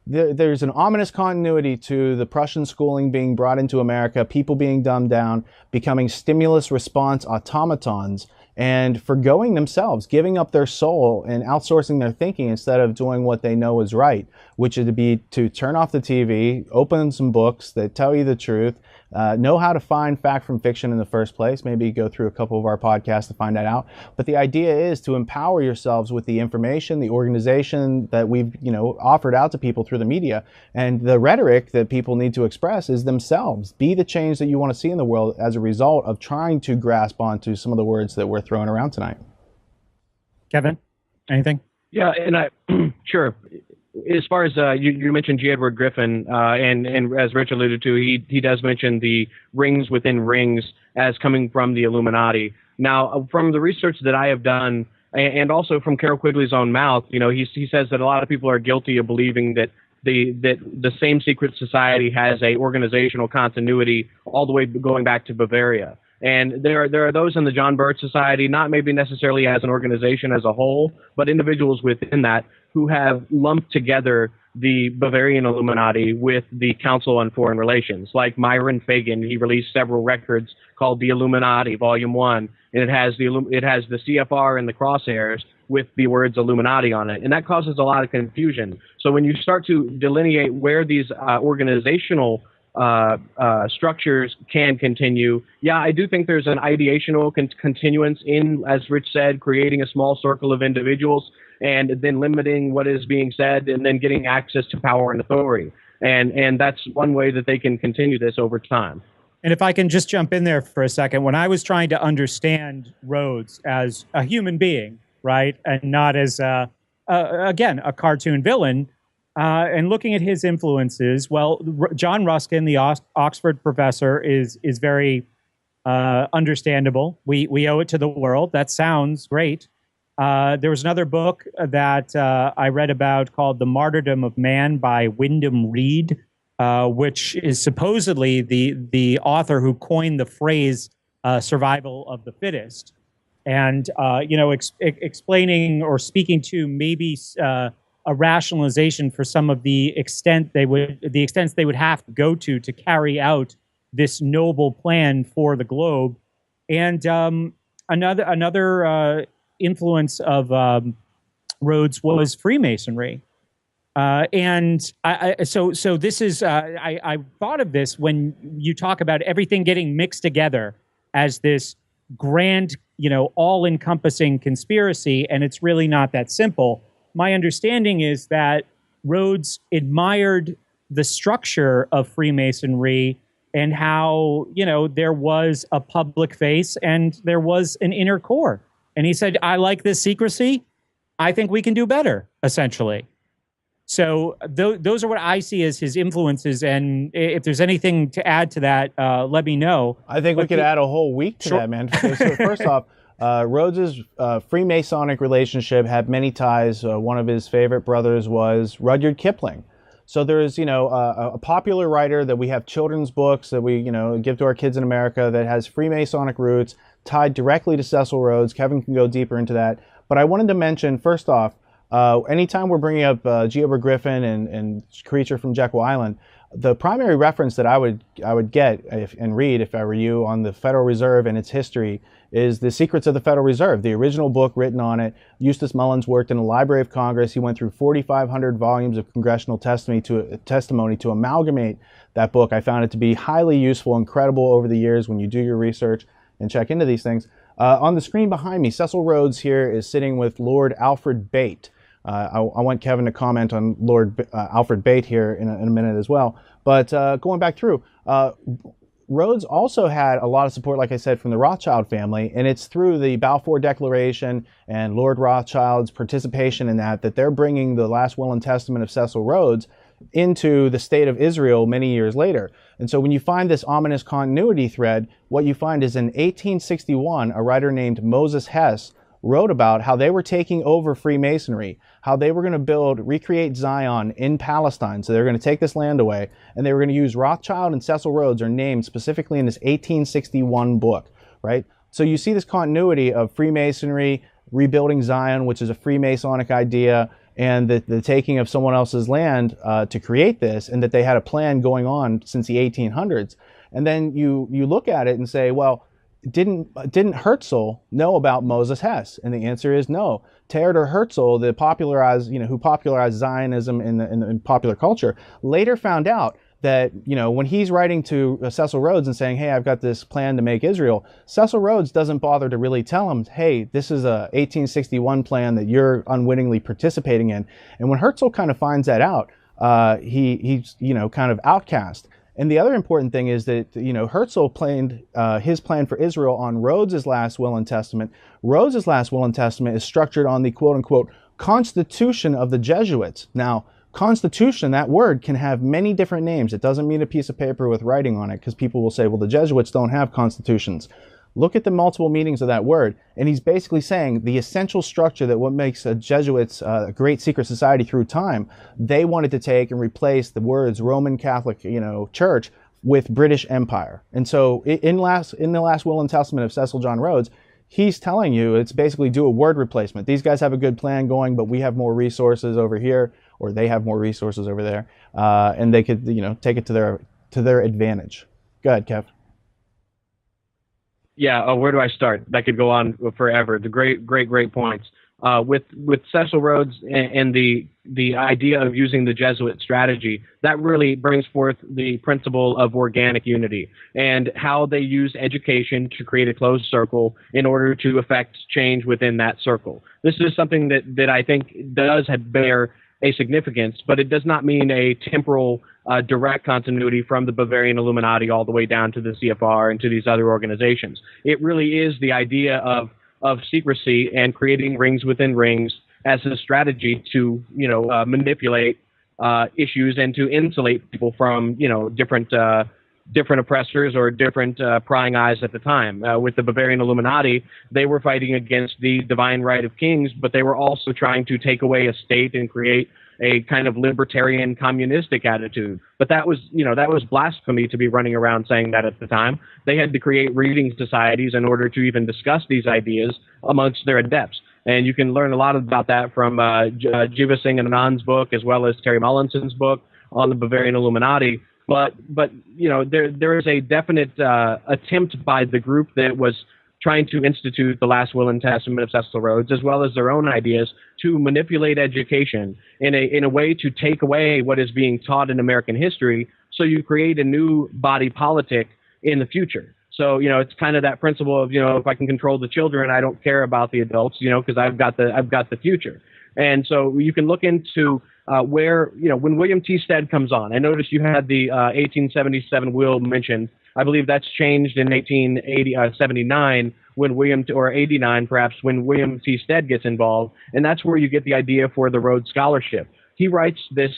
[SPEAKER 2] There's an ominous continuity to the Prussian schooling being brought into America, people being dumbed down, becoming stimulus response automatons, and forgoing themselves, giving up their soul and outsourcing their thinking instead of doing what they know is right, which is to turn off the TV, open some books that tell you the truth, know how to find fact from fiction in the first place. Maybe go through a couple of our podcasts to find that out. But the idea is to empower yourselves with the information, the organization that we've offered out to people through the media. And the rhetoric that people need to express is themselves. Be the change that you want to see in the world as a result of trying to grasp onto some of the words that we're throwing around tonight.
[SPEAKER 3] Kevin, anything?
[SPEAKER 4] Yeah, and I sure. As far as you mentioned G. Edward Griffin, and as Rich alluded to, he does mention the rings within rings as coming from the Illuminati. Now, from the research that I have done, and also from Carol Quigley's own mouth, he says that a lot of people are guilty of believing that the same secret society has a organizational continuity all the way going back to Bavaria. And there are those in the John Birch Society, not maybe necessarily as an organization as a whole, but individuals within that who have lumped together the Bavarian Illuminati with the Council on Foreign Relations. Like Myron Fagan, he released several records called The Illuminati, Volume 1, and it has the CFR in the crosshairs with the words Illuminati on it. And that causes a lot of confusion. So when you start to delineate where these organizational structures can continue. Yeah, I do think there's an ideational continuance in, as Rich said, creating a small circle of individuals and then limiting what is being said and then getting access to power and authority. And that's one way that they can continue this over time.
[SPEAKER 3] And if I can just jump in there for a second, when I was trying to understand Rhodes as a human being, right, and not as, again, a cartoon villain, and looking at his influences, well, John Ruskin, the Oxford professor, is very understandable. We owe it to the world. That sounds great. There was another book that I read about called The Martyrdom of Man by Wyndham Reed, which is supposedly the author who coined the phrase survival of the fittest. And, explaining or speaking to maybe a rationalization for some of the extents they would have to go to carry out this noble plan for the globe. And another influence of Rhodes was Freemasonry. And so this is I thought of this when you talk about everything getting mixed together as this grand, all-encompassing conspiracy, and it's really not that simple. My understanding is that Rhodes admired the structure of Freemasonry and how, there was a public face and there was an inner core. And he said, I like this secrecy. I think we can do better, essentially. So those are what I see as his influences. And if there's anything to add to that, let me know.
[SPEAKER 2] I think we could add a whole week to that, man. So first off, Rhodes's Freemasonic relationship had many ties. One of his favorite brothers was Rudyard Kipling. So there is, a popular writer that we have children's books that we, give to our kids in America that has Freemasonic roots tied directly to Cecil Rhodes. Kevin can go deeper into that. But I wanted to mention, first off, anytime we're bringing up G. Edward Griffin and Creature from Jekyll Island, the primary reference that I would get and read if I were you on the Federal Reserve and its history is The Secrets of the Federal Reserve, the original book written on it. Eustace Mullins worked in the Library of Congress. He went through 4,500 volumes of congressional testimony to amalgamate that book. I found it to be highly useful and credible over the years when you do your research and check into these things. On the screen behind me, Cecil Rhodes here is sitting with Lord Alfred Bate. I want Kevin to comment on Lord Alfred Bate here in a minute as well. But going back through, Rhodes also had a lot of support, like I said, from the Rothschild family, and it's through the Balfour Declaration and Lord Rothschild's participation in that they're bringing the last will and testament of Cecil Rhodes into the state of Israel many years later. And so when you find this ominous continuity thread, what you find is in 1861, a writer named Moses Hess wrote about how they were taking over Freemasonry, how they were going to recreate Zion in Palestine. So they were going to take this land away, and they were going to use Rothschild and Cecil Rhodes are named specifically in this 1861 book, right? So you see this continuity of Freemasonry, rebuilding Zion, which is a Freemasonic idea, and the taking of someone else's land to create this, and that they had a plan going on since the 1800s. And then you look at it and say, well, didn't Herzl know about Moses Hess? And the answer is no. Theodor Herzl, who popularized Zionism in popular culture, later found out that, when he's writing to Cecil Rhodes and saying, hey, I've got this plan to make Israel, Cecil Rhodes doesn't bother to really tell him, hey, this is a 1861 plan that you're unwittingly participating in. And when Herzl kind of finds that out, he's kind of outcast. And the other important thing is that, Herzl planned his plan for Israel on Rhodes's last will and testament. Rhodes's last will and testament is structured on the quote-unquote Constitution of the Jesuits. Now, Constitution, that word, can have many different names. It doesn't mean a piece of paper with writing on it, because people will say, well, the Jesuits don't have constitutions. Look at the multiple meanings of that word, and he's basically saying the essential structure that what makes a Jesuits a great secret society through time, they wanted to take and replace the words Roman Catholic, Church with British Empire. And so in the last will and testament of Cecil John Rhodes, he's telling you it's basically do a word replacement. These guys have a good plan going, but we have more resources over here, or they have more resources over there, and they could, take it to their advantage. Go ahead, Kev.
[SPEAKER 4] Yeah, where do I start? That could go on forever. The great points. With Cecil Rhodes and the idea of using the Jesuit strategy, that really brings forth the principle of organic unity and how they use education to create a closed circle in order to affect change within that circle. This is something that I think does bear a significance, but it does not mean a temporal direct continuity from the Bavarian Illuminati all the way down to the CFR and to these other organizations. It really is the idea of secrecy and creating rings within rings as a strategy to manipulate issues and to insulate people from different oppressors or different prying eyes at the time. With the Bavarian Illuminati, they were fighting against the divine right of kings, but they were also trying to take away a state and create a kind of libertarian communistic attitude. But that was blasphemy to be running around saying that at the time. They had to create reading societies in order to even discuss these ideas amongst their adepts. And you can learn a lot about that from Jiva Singh Anand's book, as well as Terry Mullinson's book on the Bavarian Illuminati. But there is a definite attempt by the group that was trying to institute the last will and testament of Cecil Rhodes, as well as their own ideas, to manipulate education in a way to take away what is being taught in American history, so you create a new body politic in the future. So it's kind of that principle of if I can control the children, I don't care about the adults, because I've got the future. And so you can look into where when William T. Stead comes on. I noticed you had the 1877 will mentioned. I believe that's changed in 1879 or 89 perhaps, when William T. Stead gets involved, and that's where you get the idea for the Rhodes Scholarship. He writes this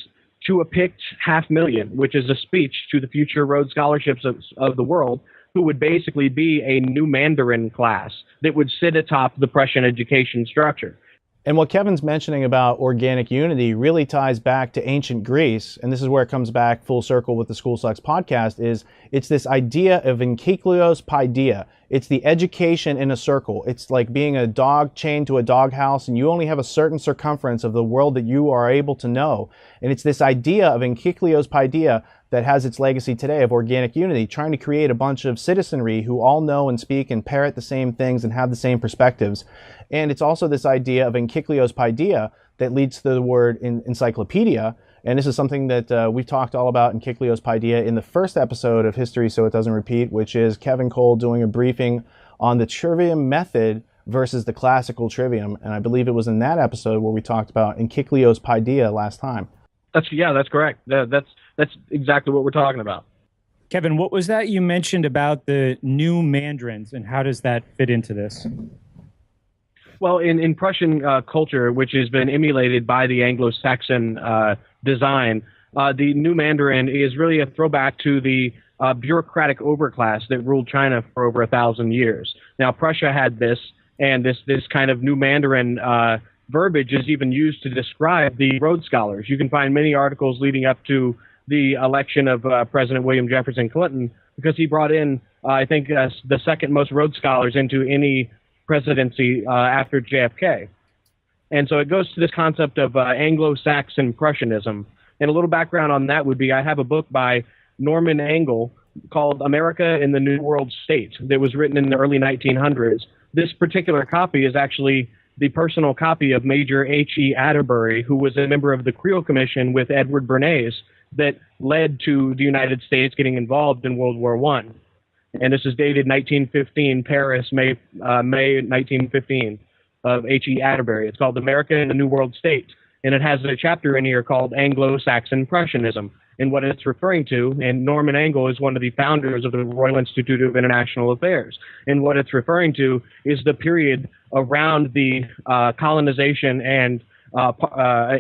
[SPEAKER 4] to a picked 500,000, which is a speech to the future Rhodes Scholarships of the world, who would basically be a new Mandarin class that would sit atop the Prussian education structure.
[SPEAKER 2] And what Kevin's mentioning about organic unity really ties back to ancient Greece, and this is where it comes back full circle with the School Sucks podcast, is it's this idea of enkycleos paideia. It's the education in a circle. It's like being a dog chained to a doghouse, and you only have a certain circumference of the world that you are able to know. And it's this idea of enkycleos paideia that has its legacy today of organic unity, trying to create a bunch of citizenry who all know and speak and parrot the same things and have the same perspectives. And it's also this idea of enkycleos paideia that leads to the word encyclopedia. And this is something that we've talked all about enkycleos paideia in the first episode of History So It Doesn't Repeat, which is Kevin Cole doing a briefing on the trivium method versus the classical trivium. And I believe it was in that episode where we talked about enkycleos paideia last time.
[SPEAKER 4] That's correct. That's exactly what we're talking about.
[SPEAKER 3] Kevin, what was that you mentioned about the new mandarins, and how does that fit into this?
[SPEAKER 4] Well, in Prussian culture, which has been emulated by the Anglo-Saxon design, the new Mandarin is really a throwback to the bureaucratic overclass that ruled China for over 1,000 years. Now, Prussia had this, And this kind of new Mandarin verbiage is even used to describe the Rhodes Scholars. You can find many articles leading up to the election of President William Jefferson Clinton, because he brought in, I think, the second most Rhodes Scholars into any presidency after JFK. And so it goes to this concept of Anglo-Saxon Prussianism. And a little background on that would be, I have a book by Norman Anglo called America in the New World State that was written in the early 1900s. This particular copy is actually the personal copy of Major H.E. Atterbury, who was a member of the Creel Commission with Edward Bernays that led to the United States getting involved in World War I. And this is dated 1915, Paris, May 1915, of H.E. Atterbury. It's called America in the New World State. And it has a chapter in here called Anglo-Saxon Prussianism. And what it's referring to, and Norman Anglo is one of the founders of the Royal Institute of International Affairs, and what it's referring to is the period around the colonization and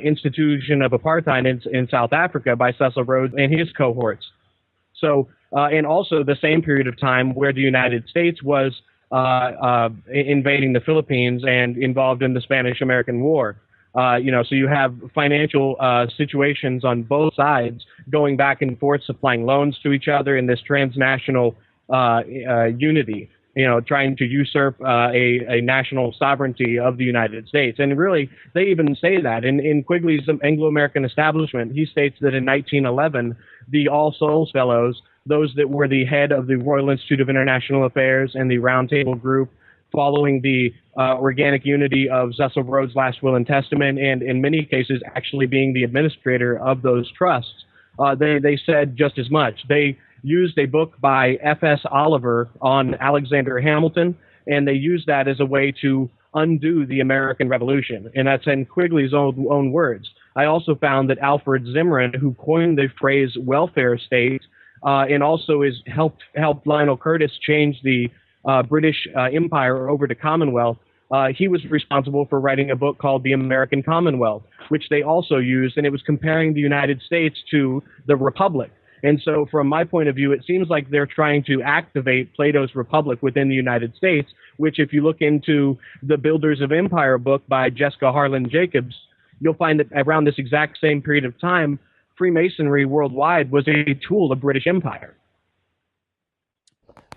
[SPEAKER 4] institution of apartheid in South Africa by Cecil Rhodes and his cohorts. So, and also the same period of time where the United States was invading the Philippines and involved in the Spanish-American War. So you have financial situations on both sides going back and forth, supplying loans to each other in this transnational unity, trying to usurp a national sovereignty of the United States. And really, they even say that. In Quigley's Anglo-American Establishment, he states that in 1911, the All Souls Fellows, those that were the head of the Royal Institute of International Affairs and the Round Table Group, following the organic unity of Cecil Rhodes' last will and testament, and in many cases actually being the administrator of those trusts, they said just as much. They used a book by F.S. Oliver on Alexander Hamilton, and they used that as a way to undo the American Revolution. And that's in Quigley's own words. I also found that Alfred Zimmerman, who coined the phrase welfare state, and also helped Lionel Curtis change the British Empire over to Commonwealth, he was responsible for writing a book called The American Commonwealth, which they also used, and it was comparing the United States to the Republic. And so from my point of view, it seems like they're trying to activate Plato's Republic within the United States, which if you look into the Builders of Empire book by Jessica Harlan Jacobs, you'll find that around this exact same period of time, Freemasonry worldwide was a tool of British Empire.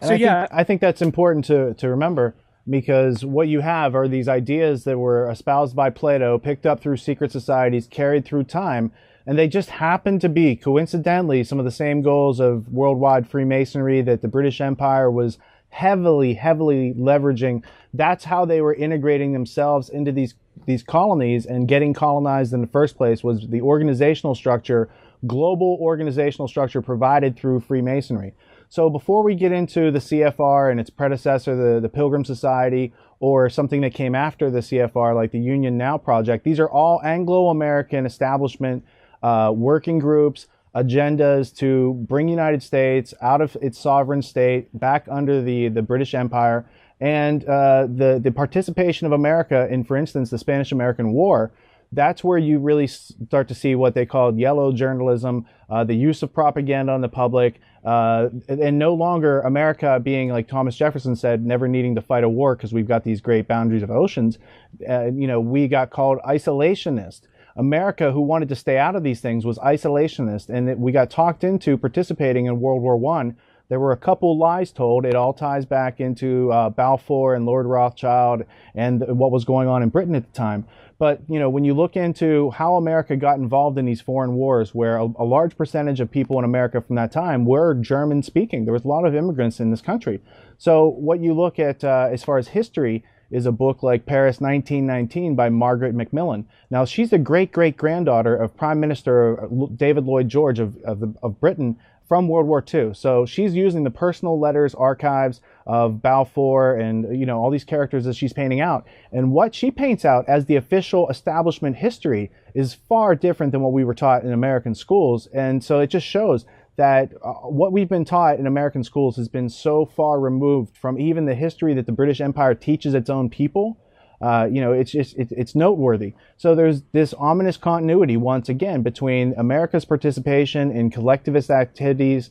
[SPEAKER 2] And I think that's important to remember, because what you have are these ideas that were espoused by Plato, picked up through secret societies, carried through time, and they just happen to be, coincidentally, some of the same goals of worldwide Freemasonry that the British Empire was heavily leveraging. That's how they were integrating themselves into these colonies and getting colonized in the first place, was the organizational structure, global organizational structure provided through Freemasonry. So before we get into the CFR and its predecessor, the Pilgrim Society, or something that came after the CFR, like the Union Now Project, these are all Anglo-American establishment working groups, agendas to bring the United States out of its sovereign state, back under the British Empire, and the participation of America in, for instance, the Spanish-American War. That's where you really start to see what they called yellow journalism, the use of propaganda on the public, and no longer America being, like Thomas Jefferson said, never needing to fight a war because we've got these great boundaries of oceans. We got called isolationist. America, who wanted to stay out of these things, was isolationist, and we got talked into participating in World War I. There were a couple lies told. It all ties back into Balfour and Lord Rothschild and what was going on in Britain at the time. But, when you look into how America got involved in these foreign wars, where a large percentage of people in America from that time were German speaking, there was a lot of immigrants in this country. So what you look at as far as history is a book like Paris 1919 by Margaret Macmillan. Now, she's the great-great-granddaughter of Prime Minister David Lloyd George of Britain from World War II. So she's using the personal letters archives of Balfour and all these characters that she's painting out. And what she paints out as the official establishment history is far different than what we were taught in American schools. And so it just shows that what we've been taught in American schools has been so far removed from even the history that the British Empire teaches its own people. It's noteworthy. So there's this ominous continuity once again between America's participation in collectivist activities,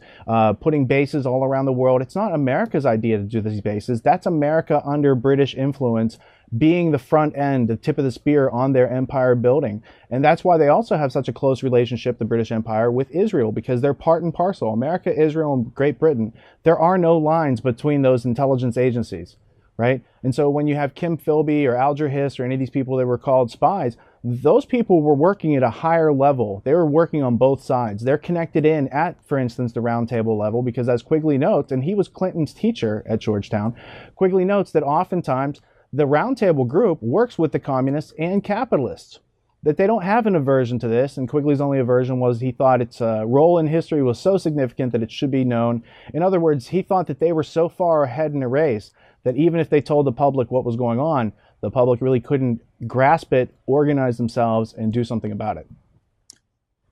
[SPEAKER 2] putting bases all around the world. It's not America's idea to do these bases. That's America under British influence, being the front end, the tip of the spear on their empire building. And that's why they also have such a close relationship, the British Empire, with Israel, because they're part and parcel. America, Israel, and Great Britain, there are no lines between those intelligence agencies, right? And so when you have Kim Philby or Alger Hiss or any of these people that were called spies, those people were working at a higher level. They were working on both sides. They're connected in at, for instance, the Round Table level, because as Quigley notes, and he was Clinton's teacher at Georgetown, Quigley notes that oftentimes the Round Table group works with the communists and capitalists, that they don't have an aversion to this. And Quigley's only aversion was he thought its role in history was so significant that it should be known. In other words, he thought that they were so far ahead in the race that even if they told the public what was going on, the public really couldn't grasp it, organize themselves, and do something about it.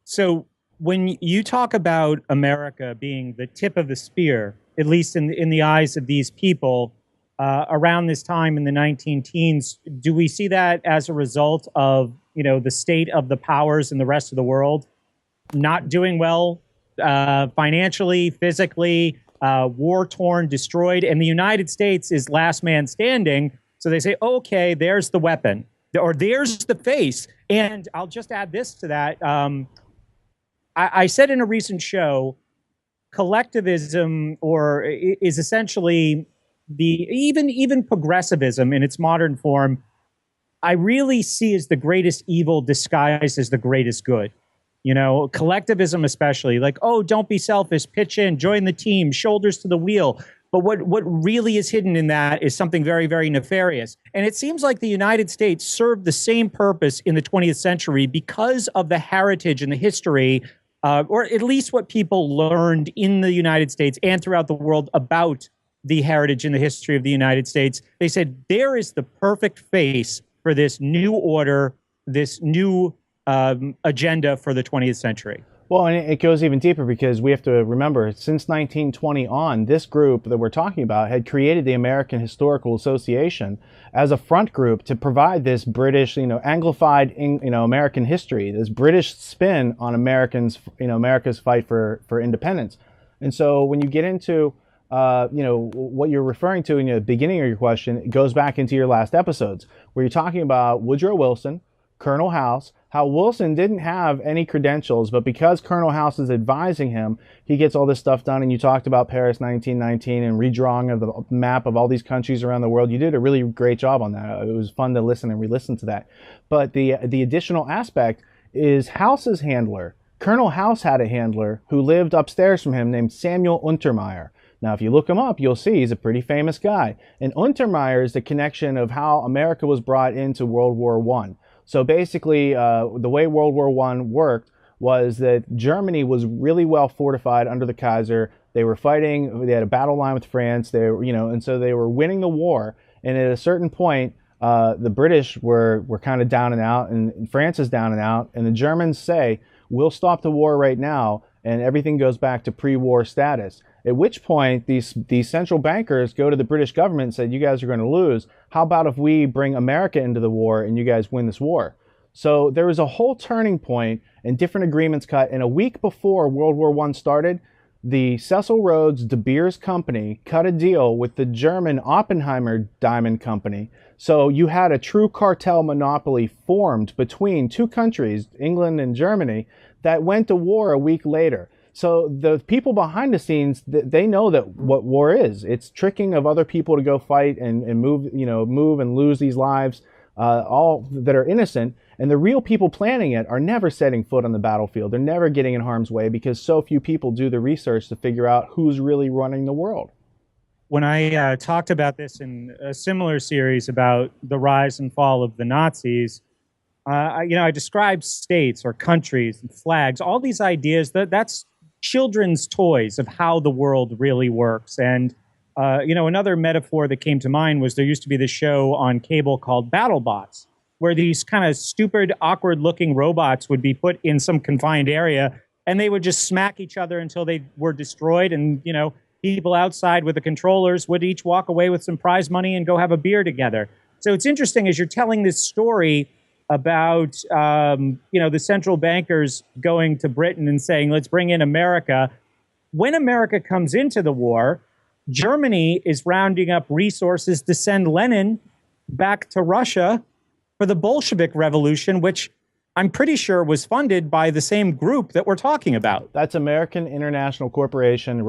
[SPEAKER 3] So when you talk about America being the tip of the spear, at least in the eyes of these people, around this time in the 19-teens, do we see that as a result of, the state of the powers in the rest of the world not doing well financially, physically, war-torn, destroyed, and the United States is last man standing? So they say, okay, there's the weapon, or there's the face. And I'll just add this to that. I said in a recent show, collectivism is essentially even progressivism in its modern form, I really see as the greatest evil disguised as the greatest good. Collectivism especially, like, oh, don't be selfish, pitch in, join the team, shoulders to the wheel. But what really is hidden in that is something very, very nefarious. And it seems like the United States served the same purpose in the 20th century because of the heritage and the history, or at least what people learned in the United States and throughout the world about the heritage and the history of the United States. They said, there is the perfect face for this new order, this new agenda for the 20th century.
[SPEAKER 2] Well, and it goes even deeper, because we have to remember, since 1920 on, this group that we're talking about had created the American Historical Association as a front group to provide this British, Anglified, American history, this British spin on Americans, America's fight for independence. And so when you get into what you're referring to in the beginning of your question, it goes back into your last episodes, where you're talking about Woodrow Wilson, Colonel House, how Wilson didn't have any credentials, but because Colonel House is advising him, he gets all this stuff done. And you talked about Paris 1919 and redrawing of the map of all these countries around the world. You did a really great job on that. It was fun to listen and re-listen to that. But the additional aspect is House's handler. Colonel House had a handler who lived upstairs from him named Samuel Untermeyer. Now, if you look him up, you'll see he's a pretty famous guy. And Untermeyer is the connection of how America was brought into World War I. So basically, the way World War I worked was that Germany was really well fortified under the Kaiser. They were fighting, they had a battle line with France, and so they were winning the war. And at a certain point, the British were kind of down and out, and France is down and out. And the Germans say, we'll stop the war right now, and everything goes back to pre-war status. At which point, these central bankers go to the British government and said, you guys are going to lose. How about if we bring America into the war and you guys win this war? So there was a whole turning point and different agreements cut. And a week before World War I started, the Cecil Rhodes De Beers Company cut a deal with the German Oppenheimer Diamond Company. So you had a true cartel monopoly formed between two countries, England and Germany, that went to war a week later. So the people behind the scenes, they know that what war is. It's tricking of other people to go fight and move and lose these lives, all that are innocent. And the real people planning it are never setting foot on the battlefield. They're never getting in harm's way because so few people do the research to figure out who's really running the world.
[SPEAKER 3] When I talked about this in a similar series about the rise and fall of the Nazis, I described states or countries and flags, all these ideas that's children's toys of how the world really works. And, another metaphor that came to mind was there used to be this show on cable called BattleBots, where these kind of stupid, awkward-looking robots would be put in some confined area, and they would just smack each other until they were destroyed. And, people outside with the controllers would each walk away with some prize money and go have a beer together. So it's interesting as you're telling this story about, the central bankers going to Britain and saying, let's bring in America. When America comes into the war, Germany is rounding up resources to send Lenin back to Russia for the Bolshevik Revolution, which I'm pretty sure was funded by the same group that we're talking about.
[SPEAKER 2] That's American International Corporation.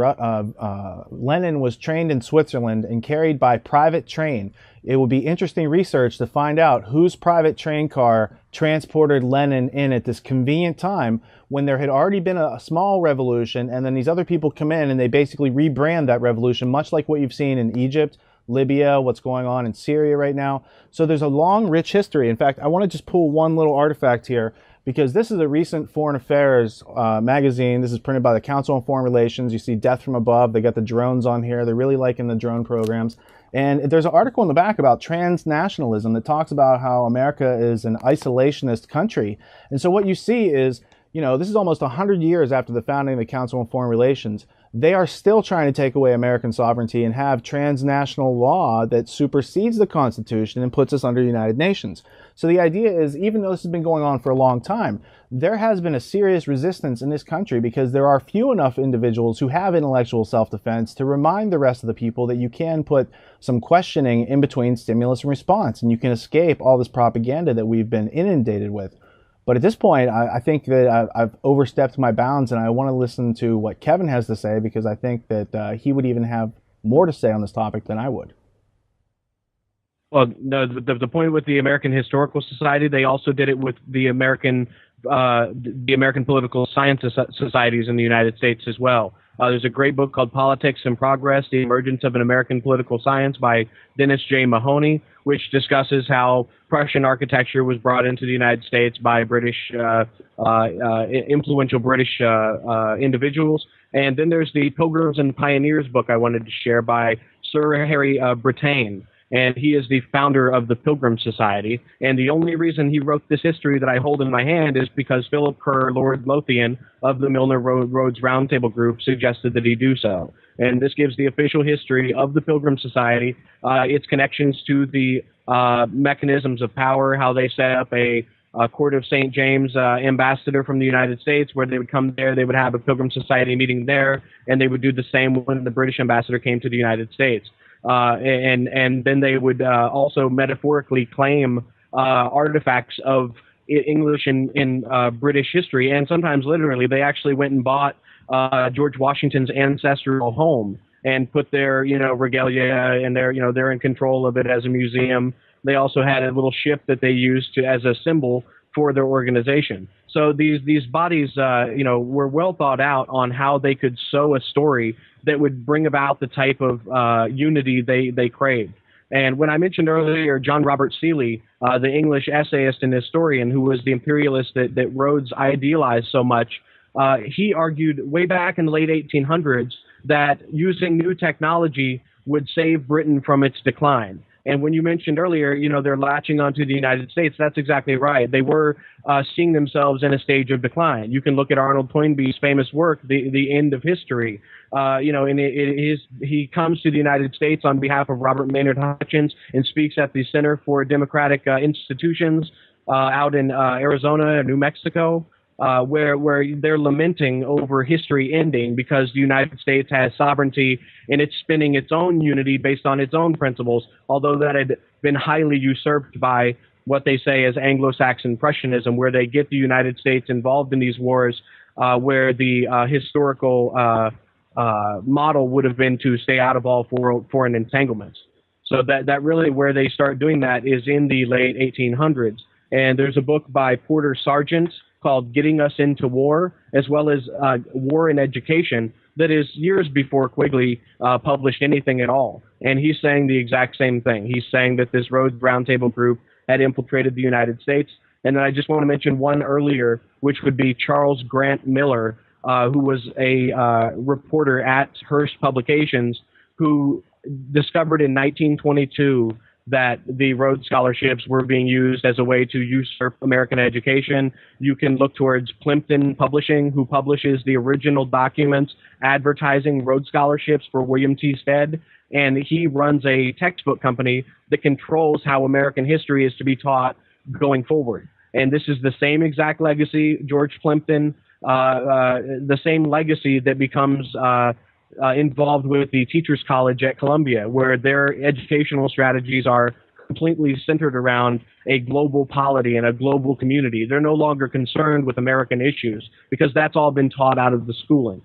[SPEAKER 2] Lenin was trained in Switzerland and carried by private train. It would be interesting research to find out whose private train car transported Lenin in at this convenient time when there had already been a small revolution, and then these other people come in and they basically rebrand that revolution, much like what you've seen in Egypt, Libya, what's going on in Syria right now. So there's a long, rich history. In fact, I want to just pull one little artifact here, because this is a recent Foreign Affairs magazine. This is printed by the Council on Foreign Relations. You see Death from Above. They got the drones on here. They're really liking the drone programs. And there's an article in the back about transnationalism that talks about how America is an isolationist country. And so what you see is, this is almost 100 years after the founding of the Council on Foreign Relations. They are still trying to take away American sovereignty and have transnational law that supersedes the Constitution and puts us under the United Nations. So the idea is, even though this has been going on for a long time, there has been a serious resistance in this country because there are few enough individuals who have intellectual self-defense to remind the rest of the people that you can put some questioning in between stimulus and response, and you can escape all this propaganda that we've been inundated with. But at this point, I think that I've overstepped my bounds, and I want to listen to what Kevin has to say, because I think that he would even have more to say on this topic than I would.
[SPEAKER 4] Well, no, the point with the American Historical Society, they also did it with the American political science societies in the United States as well. There's a great book called Politics and Progress, The Emergence of an American Political Science by Dennis J. Mahoney, which discusses how Prussian architecture was brought into the United States by influential British individuals. And then there's the Pilgrims and Pioneers book I wanted to share by Sir Harry Brittain. And he is the founder of the Pilgrim Society. And the only reason he wrote this history that I hold in my hand is because Philip Kerr, Lord Lothian of the Milner Rhodes Roundtable Group, suggested that he do so. And this gives the official history of the Pilgrim Society, its connections to the mechanisms of power, how they set up a Court of St. James ambassador from the United States, where they would come there, they would have a Pilgrim Society meeting there, and they would do the same when the British ambassador came to the United States. And then they would also metaphorically claim artifacts of English and British history, and sometimes literally. They actually went and bought George Washington's ancestral home and put their regalia, and they're in control of it as a museum. They also had a little ship that they used as a symbol for their organization. So these bodies, were well thought out on how they could sew a story that would bring about the type of unity they craved. And when I mentioned earlier John Robert Seeley, the English essayist and historian who was the imperialist that Rhodes idealized so much, he argued way back in the late 1800s that using new technology would save Britain from its decline. And when you mentioned earlier, they're latching onto the United States, that's exactly right. They were seeing themselves in a stage of decline. You can look at Arnold Toynbee's famous work, The End of History. And he comes to the United States on behalf of Robert Maynard Hutchins and speaks at the Center for Democratic Institutions out in Arizona and New Mexico. Where they're lamenting over history ending because the United States has sovereignty and it's spinning its own unity based on its own principles, although that had been highly usurped by what they say is Anglo-Saxon Prussianism, where they get the United States involved in these wars, where the historical model would have been to stay out of all foreign entanglements. So that really where they start doing that is in the late 1800s. And there's a book by Porter Sargent called Getting Us into War, as well as War in Education, that is years before Quigley published anything at all. And he's saying the exact same thing. He's saying that this Rhodes Roundtable group had infiltrated the United States. And then I just want to mention one earlier, which would be Charles Grant Miller, who was a reporter at Hearst Publications, who discovered in 1922 that the Rhodes scholarships were being used as a way to usurp American education. You can look towards Plimpton Publishing, who publishes the original documents advertising Rhodes scholarships for William T. Stead. and he runs a textbook company that controls how American history is to be taught going forward. And this is the same exact legacy, George Plimpton, the same legacy that becomes involved with the Teachers College at Columbia, where their educational strategies are completely centered around a global polity and a global community. They're no longer concerned with American issues because that's all been taught out of the schooling.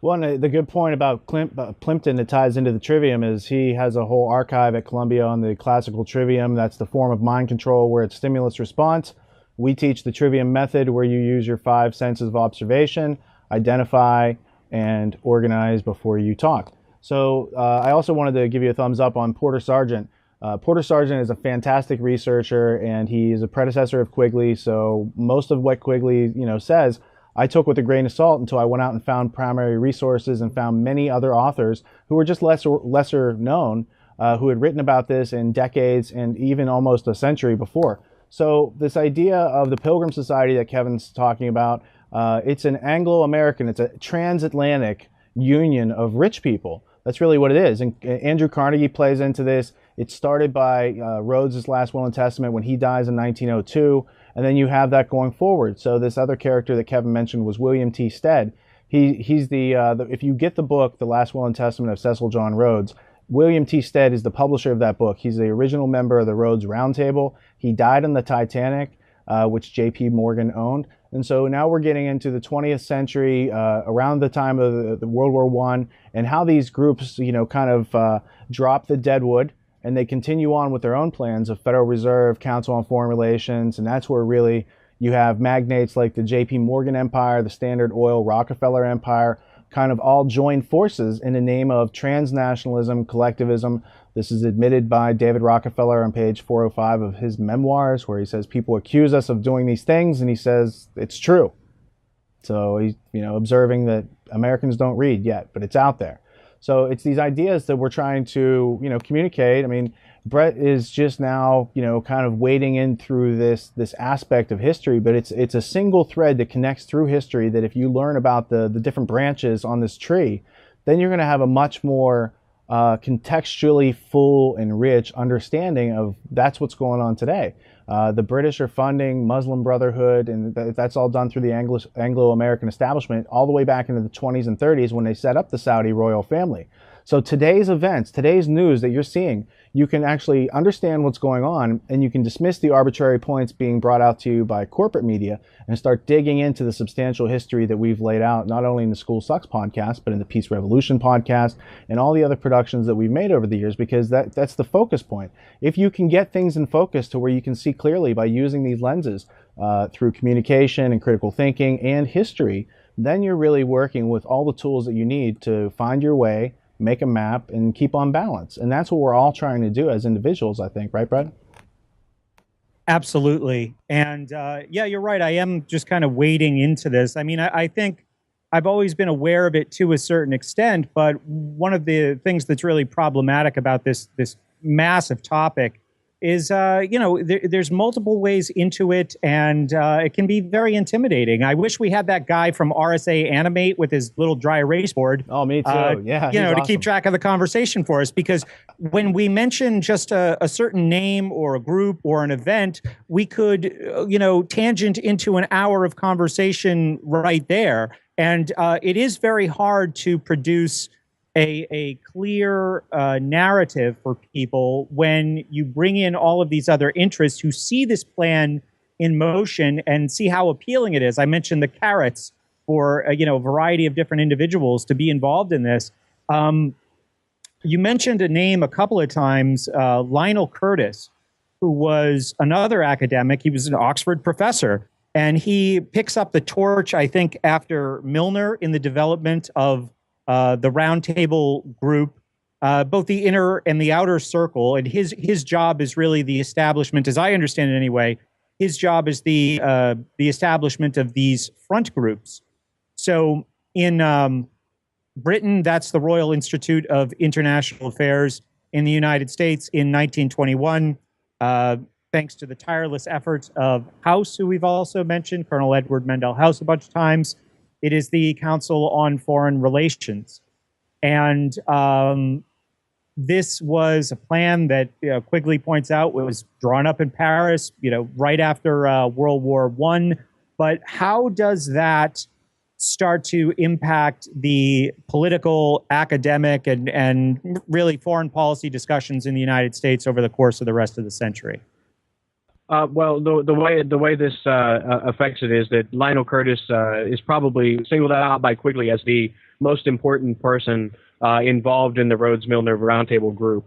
[SPEAKER 2] Well, and the good point about Plimpton that ties into the trivium is he has a whole archive at Columbia on the classical trivium. That's the form of mind control where it's stimulus response. We teach the trivium method where you use your 5 senses of observation, identify, and organize before you talk. So I also wanted to give you a thumbs up on Porter Sargent. Porter Sargent is a fantastic researcher, and he is a predecessor of Quigley. So most of what Quigley, says, I took with a grain of salt until I went out and found primary resources and found many other authors who were just lesser known, who had written about this in decades and even almost a century before. So this idea of the Pilgrim Society that Kevin's talking about, it's an Anglo-American, it's a transatlantic union of rich people. That's really what it is. And Andrew Carnegie plays into this. It started by Rhodes' last will and testament when he dies in 1902. And then you have that going forward. So this other character that Kevin mentioned was William T. Stead. He's the if you get the book, The Last Will and Testament of Cecil John Rhodes, William T. Stead is the publisher of that book. He's the original member of the Rhodes Roundtable. He died on the Titanic, which J.P. Morgan owned. And so now we're getting into the 20th century, around the time of the World War I, and how these groups, kind of drop the deadwood, and they continue on with their own plans of Federal Reserve, Council on Foreign Relations, and that's where really you have magnates like the J.P. Morgan Empire, the Standard Oil Rockefeller Empire, kind of all join forces in the name of transnationalism, collectivism. This is admitted by David Rockefeller on page 405 of his memoirs, where he says people accuse us of doing these things, and he says it's true. So he's observing that Americans don't read yet, but it's out there. So it's these ideas that we're trying to, communicate. I mean, Brett is just now, kind of wading in through this aspect of history, but it's a single thread that connects through history that if you learn about the different branches on this tree, then you're going to have a much more contextually full and rich understanding of that's what's going on today. The British are funding Muslim Brotherhood, and that's all done through the Anglo-American establishment all the way back into the 20s and 30s when they set up the Saudi royal family. So today's events, today's news that you're seeing, you can actually understand what's going on, and you can dismiss the arbitrary points being brought out to you by corporate media and start digging into the substantial history that we've laid out, not only in the School Sucks podcast, but in the Peace Revolution podcast and all the other productions that we've made over the years, because that's the focus point. If you can get things in focus to where you can see clearly by using these lenses through communication and critical thinking and history, then you're really working with all the tools that you need to find your way, make a map, and keep on balance. And that's what we're all trying to do as individuals, I think. Right, Brad?
[SPEAKER 3] Absolutely. And yeah, you're right. I am just kind of wading into this. I mean, I think I've always been aware of it to a certain extent, but one of the things that's really problematic about this massive topic is, there's multiple ways into it, and it can be very intimidating. I wish we had that guy from RSA Animate with his little dry erase board.
[SPEAKER 2] Oh, me too. Yeah,
[SPEAKER 3] to
[SPEAKER 2] awesome.
[SPEAKER 3] keep track of the conversation for us, because when we mention just a certain name or a group or an event, we could, tangent into an hour of conversation right there. And it is very hard to produce a clear narrative for people when you bring in all of these other interests who see this plan in motion and see how appealing it is. I mentioned the carrots for a variety of different individuals to be involved in this. You mentioned a name a couple of times, Lionel Curtis, who was another academic. He was an Oxford professor, and he picks up the torch, I think, after Milner in the development of the Roundtable group, both the inner and the outer circle. And his job is really the establishment, as I understand it anyway. His job is the establishment of these front groups. So in Britain, that's the Royal Institute of International Affairs. In the United States, in 1921, thanks to the tireless efforts of House, who we've also mentioned, Colonel Edward Mendell House a bunch of times, it is the Council on Foreign Relations. And this was a plan that Quigley points out was drawn up in Paris, right after World War I. But how does that start to impact the political, academic, and really foreign policy discussions in the United States over the course of the rest of the century?
[SPEAKER 4] Well, the way this affects it is that Lionel Curtis is probably singled out by Quigley as the most important person involved in the Rhodes-Milner Roundtable group.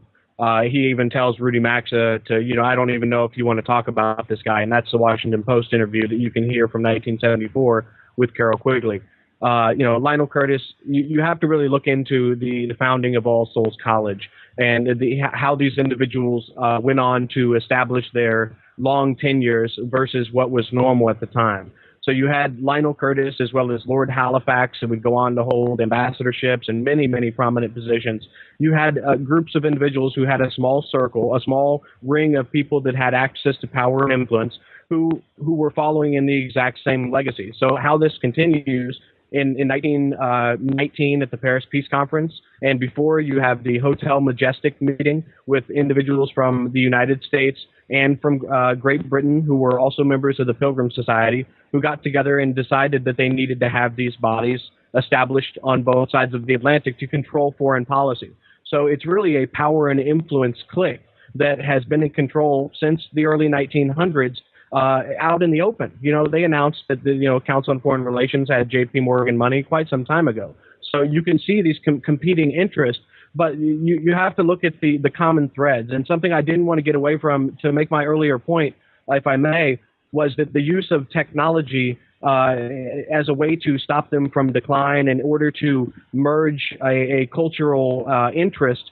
[SPEAKER 4] He even tells Rudy Maxa I don't even know if you want to talk about this guy, and that's the Washington Post interview that you can hear from 1974 with Carroll Quigley. Lionel Curtis, you have to really look into the founding of All Souls College and how these individuals went on to establish their long tenures versus what was normal at the time. So you had Lionel Curtis as well as Lord Halifax, who would go on to hold ambassadorships and many, many prominent positions. You had groups of individuals who had a small circle, a small ring of people that had access to power and influence who were following in the exact same legacy. So how this continues in 1919 at the Paris Peace Conference, and before you have the Hotel Majestic meeting with individuals from the United States and from Great Britain who were also members of the Pilgrim Society, who got together and decided that they needed to have these bodies established on both sides of the Atlantic to control foreign policy. So it's really a power and influence clique that has been in control since the early 1900s. Out in the open. They announced that the Council on Foreign Relations had J.P. Morgan money quite some time ago. So you can see these competing interests, but you have to look at the common threads. And something I didn't want to get away from, to make my earlier point, if I may, was that the use of technology as a way to stop them from decline in order to merge a cultural interest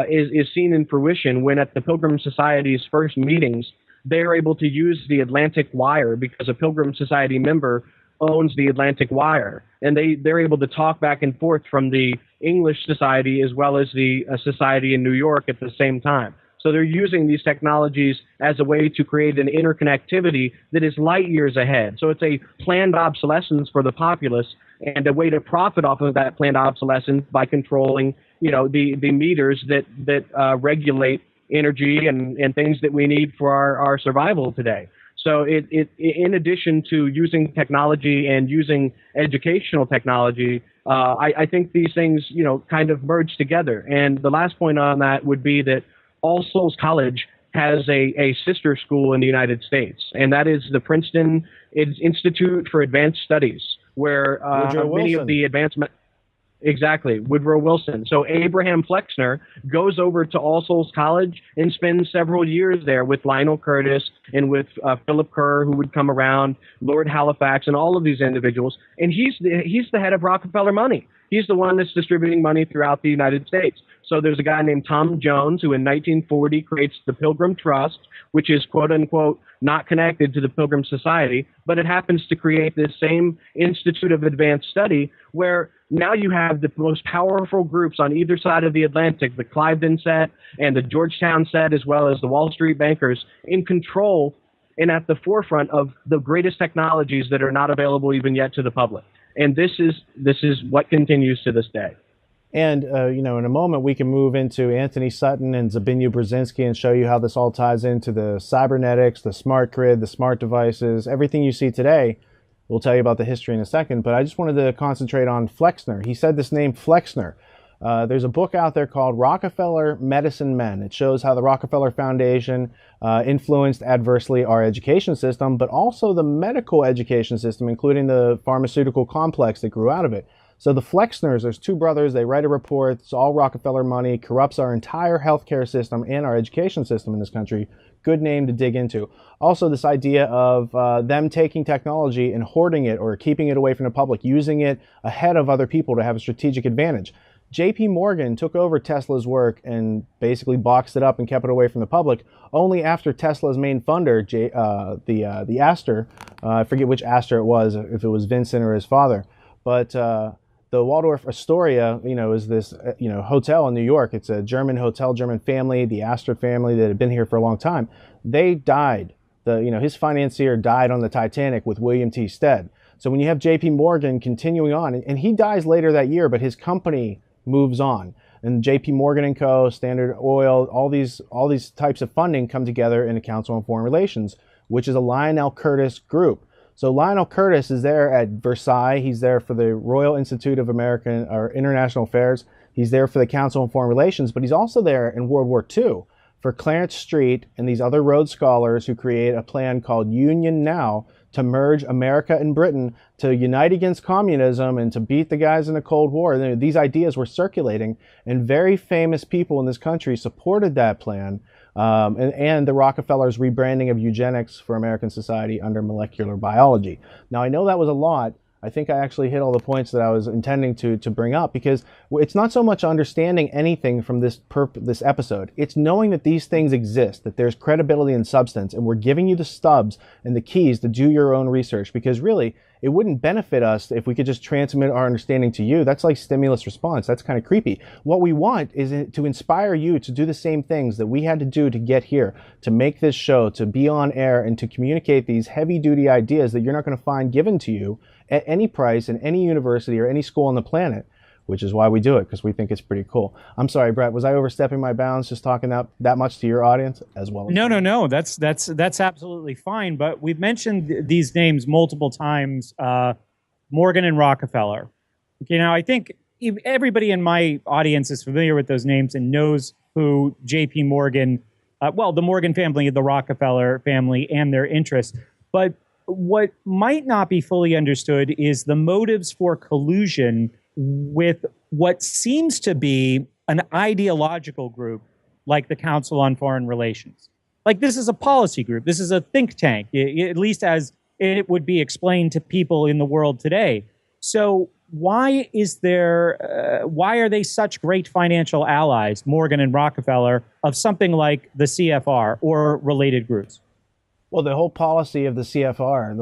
[SPEAKER 4] is seen in fruition when at the Pilgrim Society's first meetings, they're able to use the Atlantic Wire because a Pilgrim Society member owns the Atlantic Wire. And they're able to talk back and forth from the English Society as well as the Society in New York at the same time. So they're using these technologies as a way to create an interconnectivity that is light years ahead. So it's a planned obsolescence for the populace and a way to profit off of that planned obsolescence by controlling, the meters that regulate energy and things that we need for our survival today. So it in addition to using technology and using educational technology, I think these things, kind of merge together. And the last point on that would be that All Souls College has a sister school in the United States, and that is the Princeton Institute for Advanced Studies, where many of the advancement... Exactly, Woodrow Wilson. So Abraham Flexner goes over to All Souls College and spends several years there with Lionel Curtis and with Philip Kerr, who would come around, Lord Halifax, and all of these individuals. And he's the head of Rockefeller money. He's the one that's distributing money throughout the United States. So there's a guy named Tom Jones who in 1940 creates the Pilgrim Trust, which is quote unquote not connected to the Pilgrim Society, but it happens to create this same Institute of Advanced Study where now you have the most powerful groups on either side of the Atlantic, the Cliveden set and the Georgetown set, as well as the Wall Street bankers, in control and at the forefront of the greatest technologies that are not available even yet to the public. And this is what continues to this day.
[SPEAKER 2] And, in a moment, we can move into Anthony Sutton and Zbigniew Brzezinski and show you how this all ties into the cybernetics, the smart grid, the smart devices, everything you see today. We'll tell you about the history in a second, but I just wanted to concentrate on Flexner. He said this name, Flexner. There's a book out there called Rockefeller Medicine Men. It shows how the Rockefeller Foundation influenced adversely our education system, but also the medical education system, including the pharmaceutical complex that grew out of it. So the Flexners, there's two brothers, they write a report, it's all Rockefeller money, corrupts our entire healthcare system and our education system in this country. Good name to dig into. Also this idea of them taking technology and hoarding it or keeping it away from the public, using it ahead of other people to have a strategic advantage. J.P. Morgan took over Tesla's work and basically boxed it up and kept it away from the public only after Tesla's main funder, the Astor, I forget which Astor it was, if it was Vincent or his father, but the Waldorf Astoria, is this, hotel in New York. It's a German hotel, German family, the Astor family that had been here for a long time. They died. His financier died on the Titanic with William T. Stead. So when you have J.P. Morgan continuing on, and he dies later that year, but his company moves on. and JP Morgan and Co., Standard Oil, all these types of funding come together in the Council on Foreign Relations, which is a Lionel Curtis group. So Lionel Curtis is there at Versailles. He's there for the Royal Institute of American or International Affairs. He's there for the Council on Foreign Relations, but he's also there in World War II for Clarence Street and these other Rhodes scholars who create a plan called Union Now to merge America and Britain, to unite against communism and to beat the guys in the Cold War. These ideas were circulating, and very famous people in this country supported that plan. And the Rockefellers' rebranding of eugenics for American society under molecular biology. Now, I know that was a lot. I think I actually hit all the points that I was intending to bring up, because it's not so much understanding anything from this episode. It's knowing that these things exist, that there's credibility and substance, and we're giving you the stubs and the keys to do your own research, because really, it wouldn't benefit us if we could just transmit our understanding to you. That's like stimulus response. That's kind of creepy. What we want is to inspire you to do the same things that we had to do to get here, to make this show, to be on air, and to communicate these heavy-duty ideas that you're not going to find given to you at any price in any university or any school on the planet, which is why we do it, because we think it's pretty cool. I'm sorry, Brett, was I overstepping my bounds just talking that much to your audience as well?
[SPEAKER 3] No. That's absolutely fine. But we've mentioned these names multiple times, Morgan and Rockefeller. Okay, now I think everybody in my audience is familiar with those names and knows who J.P. Morgan, the Morgan family, the Rockefeller family, and their interests. But what might not be fully understood is the motives for collusion with what seems to be an ideological group like the Council on Foreign Relations. Like, this is a policy group. This is a think tank, at least as it would be explained to people in the world today. So why are they such great financial allies, Morgan and Rockefeller, of something like the CFR or related groups?
[SPEAKER 2] Well, the whole policy of the CFR,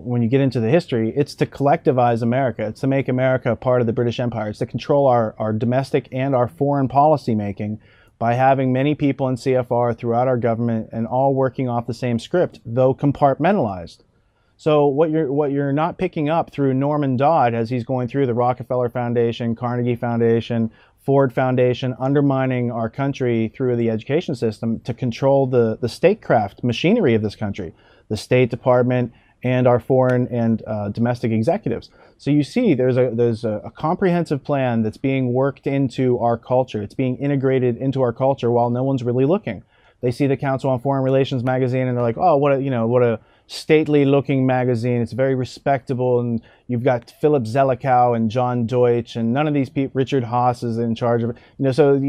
[SPEAKER 2] when you get into the history, it's to collectivize America. It's to make America a part of the British Empire. It's to control our domestic and our foreign policy making by having many people in CFR throughout our government and all working off the same script, though compartmentalized. So what you're not picking up through Norman Dodd as he's going through the Rockefeller Foundation, Carnegie Foundation, Ford Foundation, undermining our country through the education system to control the statecraft machinery of this country, the State Department and our foreign and domestic executives. So you see there's a comprehensive plan that's being worked into our culture. It's being integrated into our culture while no one's really looking. They see the Council on Foreign Relations magazine and they're like, oh, what a stately looking magazine. It's very respectable, and you've got Philip Zelikow and John Deutsch, and none of these people, Richard Haas is in charge of it. So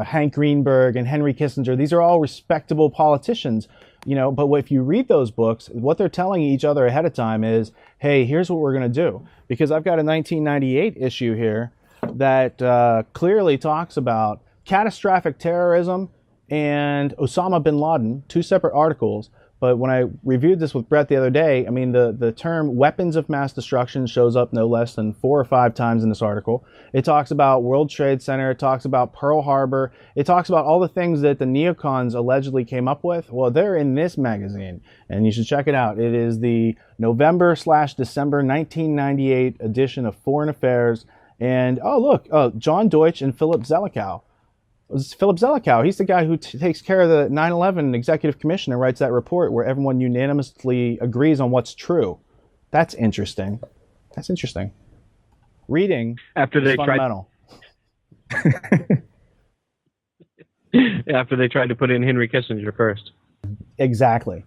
[SPEAKER 2] Hank Greenberg and Henry Kissinger, these are all respectable politicians, but if you read those books, what they're telling each other ahead of time is, hey, here's what we're going to do. Because I've got a 1998 issue here that clearly talks about catastrophic terrorism and Osama bin Laden, two separate articles. But when I reviewed this with Brett the other day, the term weapons of mass destruction shows up no less than 4 or 5 times in this article. It talks about World Trade Center. It talks about Pearl Harbor. It talks about all the things that the neocons allegedly came up with. Well, they're in this magazine, and you should check it out. It is the November/December 1998 edition of Foreign Affairs. And, John Deutsch and Philip Zelikow. Philip Zelikow, he's the guy who takes care of the 9/11 Executive Commission and writes that report where everyone unanimously agrees on what's true. That's interesting. Reading is fundamental.
[SPEAKER 4] After they tried to put in Henry Kissinger first.
[SPEAKER 2] Exactly.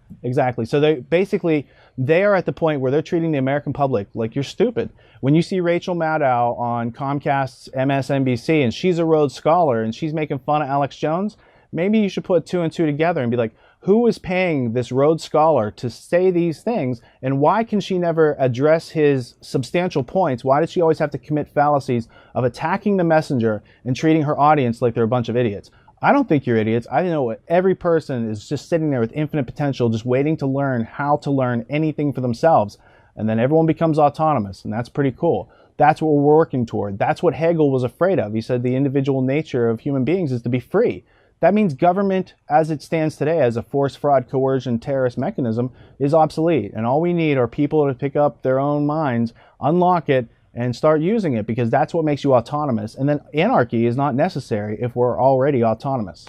[SPEAKER 2] So they are at the point where they're treating the American public like you're stupid. When you see Rachel Maddow on Comcast's MSNBC and she's a Rhodes Scholar and she's making fun of Alex Jones, maybe you should put 2 and 2 together and be like, who is paying this Rhodes Scholar to say these things, and why can she never address his substantial points? Why does she always have to commit fallacies of attacking the messenger and treating her audience like they're a bunch of idiots? I don't think you're idiots. I know every person is just sitting there with infinite potential, just waiting to learn how to learn anything for themselves. And then everyone becomes autonomous, and that's pretty cool. That's what we're working toward. That's what Hegel was afraid of. He said the individual nature of human beings is to be free. That means government, as it stands today, as a force, fraud, coercion, terrorist mechanism, is obsolete. And all we need are people to pick up their own minds, unlock it, and start using it, because that's what makes you autonomous. And then anarchy is not necessary if we're already autonomous.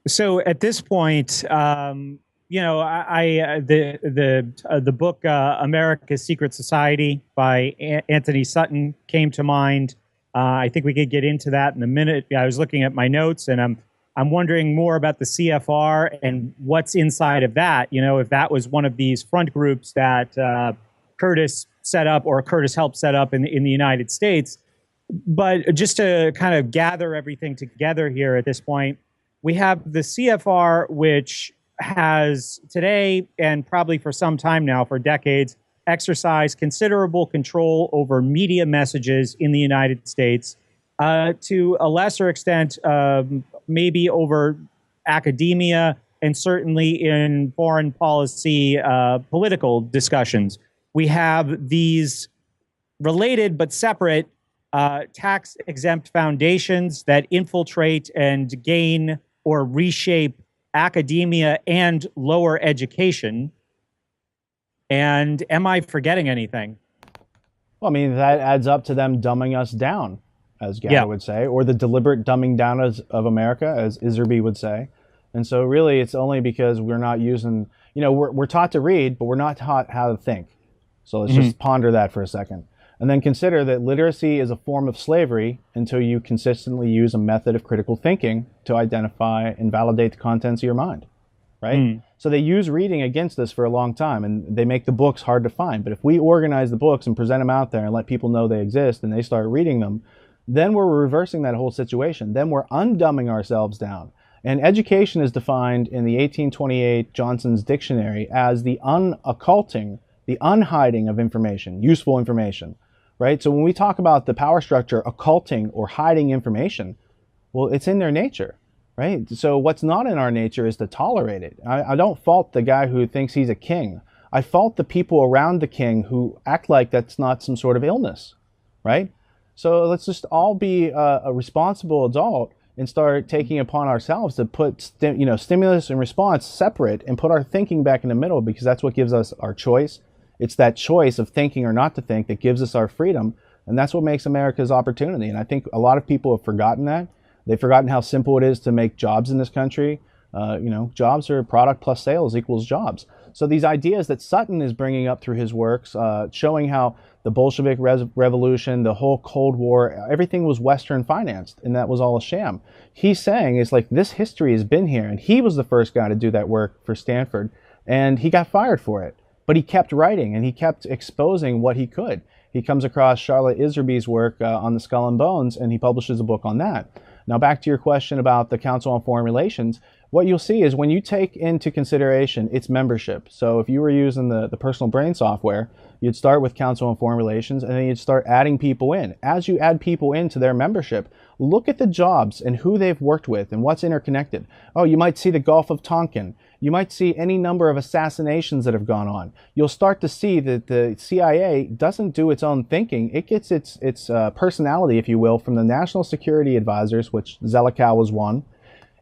[SPEAKER 3] So at this point, the book America's Secret Society by Anthony Sutton came to mind. I think we could get into that in a minute. I was looking at my notes, and I'm wondering more about the CFR and what's inside of that. If that was one of these front groups that Curtis set up, or Curtis helped set up in the United States. But just to kind of gather everything together here at this point, we have the CFR, which has today, and probably for some time now, for decades, exercised considerable control over media messages in the United States, to a lesser extent, maybe over academia, and certainly in foreign policy, political discussions. We have these related but separate tax-exempt foundations that infiltrate and gain or reshape academia and lower education. And am I forgetting anything?
[SPEAKER 2] Well, I mean, that adds up to them dumbing us down, as Gatto would say, or the deliberate dumbing down of America, as Iserby would say. And so really it's only because we're not using, we're taught to read, but we're not taught how to think. So let's just ponder that for a second. And then consider that literacy is a form of slavery until you consistently use a method of critical thinking to identify and validate the contents of your mind, right? So they use reading against us for a long time, and they make the books hard to find. But if we organize the books and present them out there and let people know they exist and they start reading them, then we're reversing that whole situation. Then we're undumbing ourselves down. And education is defined in the 1828 Johnson's Dictionary as the unocculting, the unhiding of information, useful information. Right? So when we talk about the power structure occulting or hiding information, well, it's in their nature, right? So what's not in our nature is to tolerate it. I don't fault the guy who thinks he's a king. I fault the people around the king who act like that's not some sort of illness, right? So let's just all be a responsible adult and start taking upon ourselves to put stimulus and response separate and put our thinking back in the middle, because that's what gives us our choice. It's that choice of thinking or not to think that gives us our freedom, and that's what makes America's opportunity. And I think a lot of people have forgotten that. They've forgotten how simple it is to make jobs in this country. Jobs are product plus sales equals jobs. So these ideas that Sutton is bringing up through his works, showing how the Bolshevik Revolution, the whole Cold War, everything was Western financed, and that was all a sham. He's saying it's like this history has been here, and he was the first guy to do that work for Stanford, and he got fired for it. But he kept writing, and he kept exposing what he could. He comes across Charlotte Iserby's work on the Skull and Bones, and he publishes a book on that. Now back to your question about the Council on Foreign Relations, what you'll see is when you take into consideration its membership. So if you were using the personal brain software, you'd start with Council on Foreign Relations, and then you'd start adding people in. As you add people into their membership, look at the jobs and who they've worked with and what's interconnected. Oh, you might see the Gulf of Tonkin. You might see any number of assassinations that have gone on. You'll start to see that the CIA doesn't do its own thinking. It gets its personality, if you will, from the National Security Advisors, which Zelikow was one,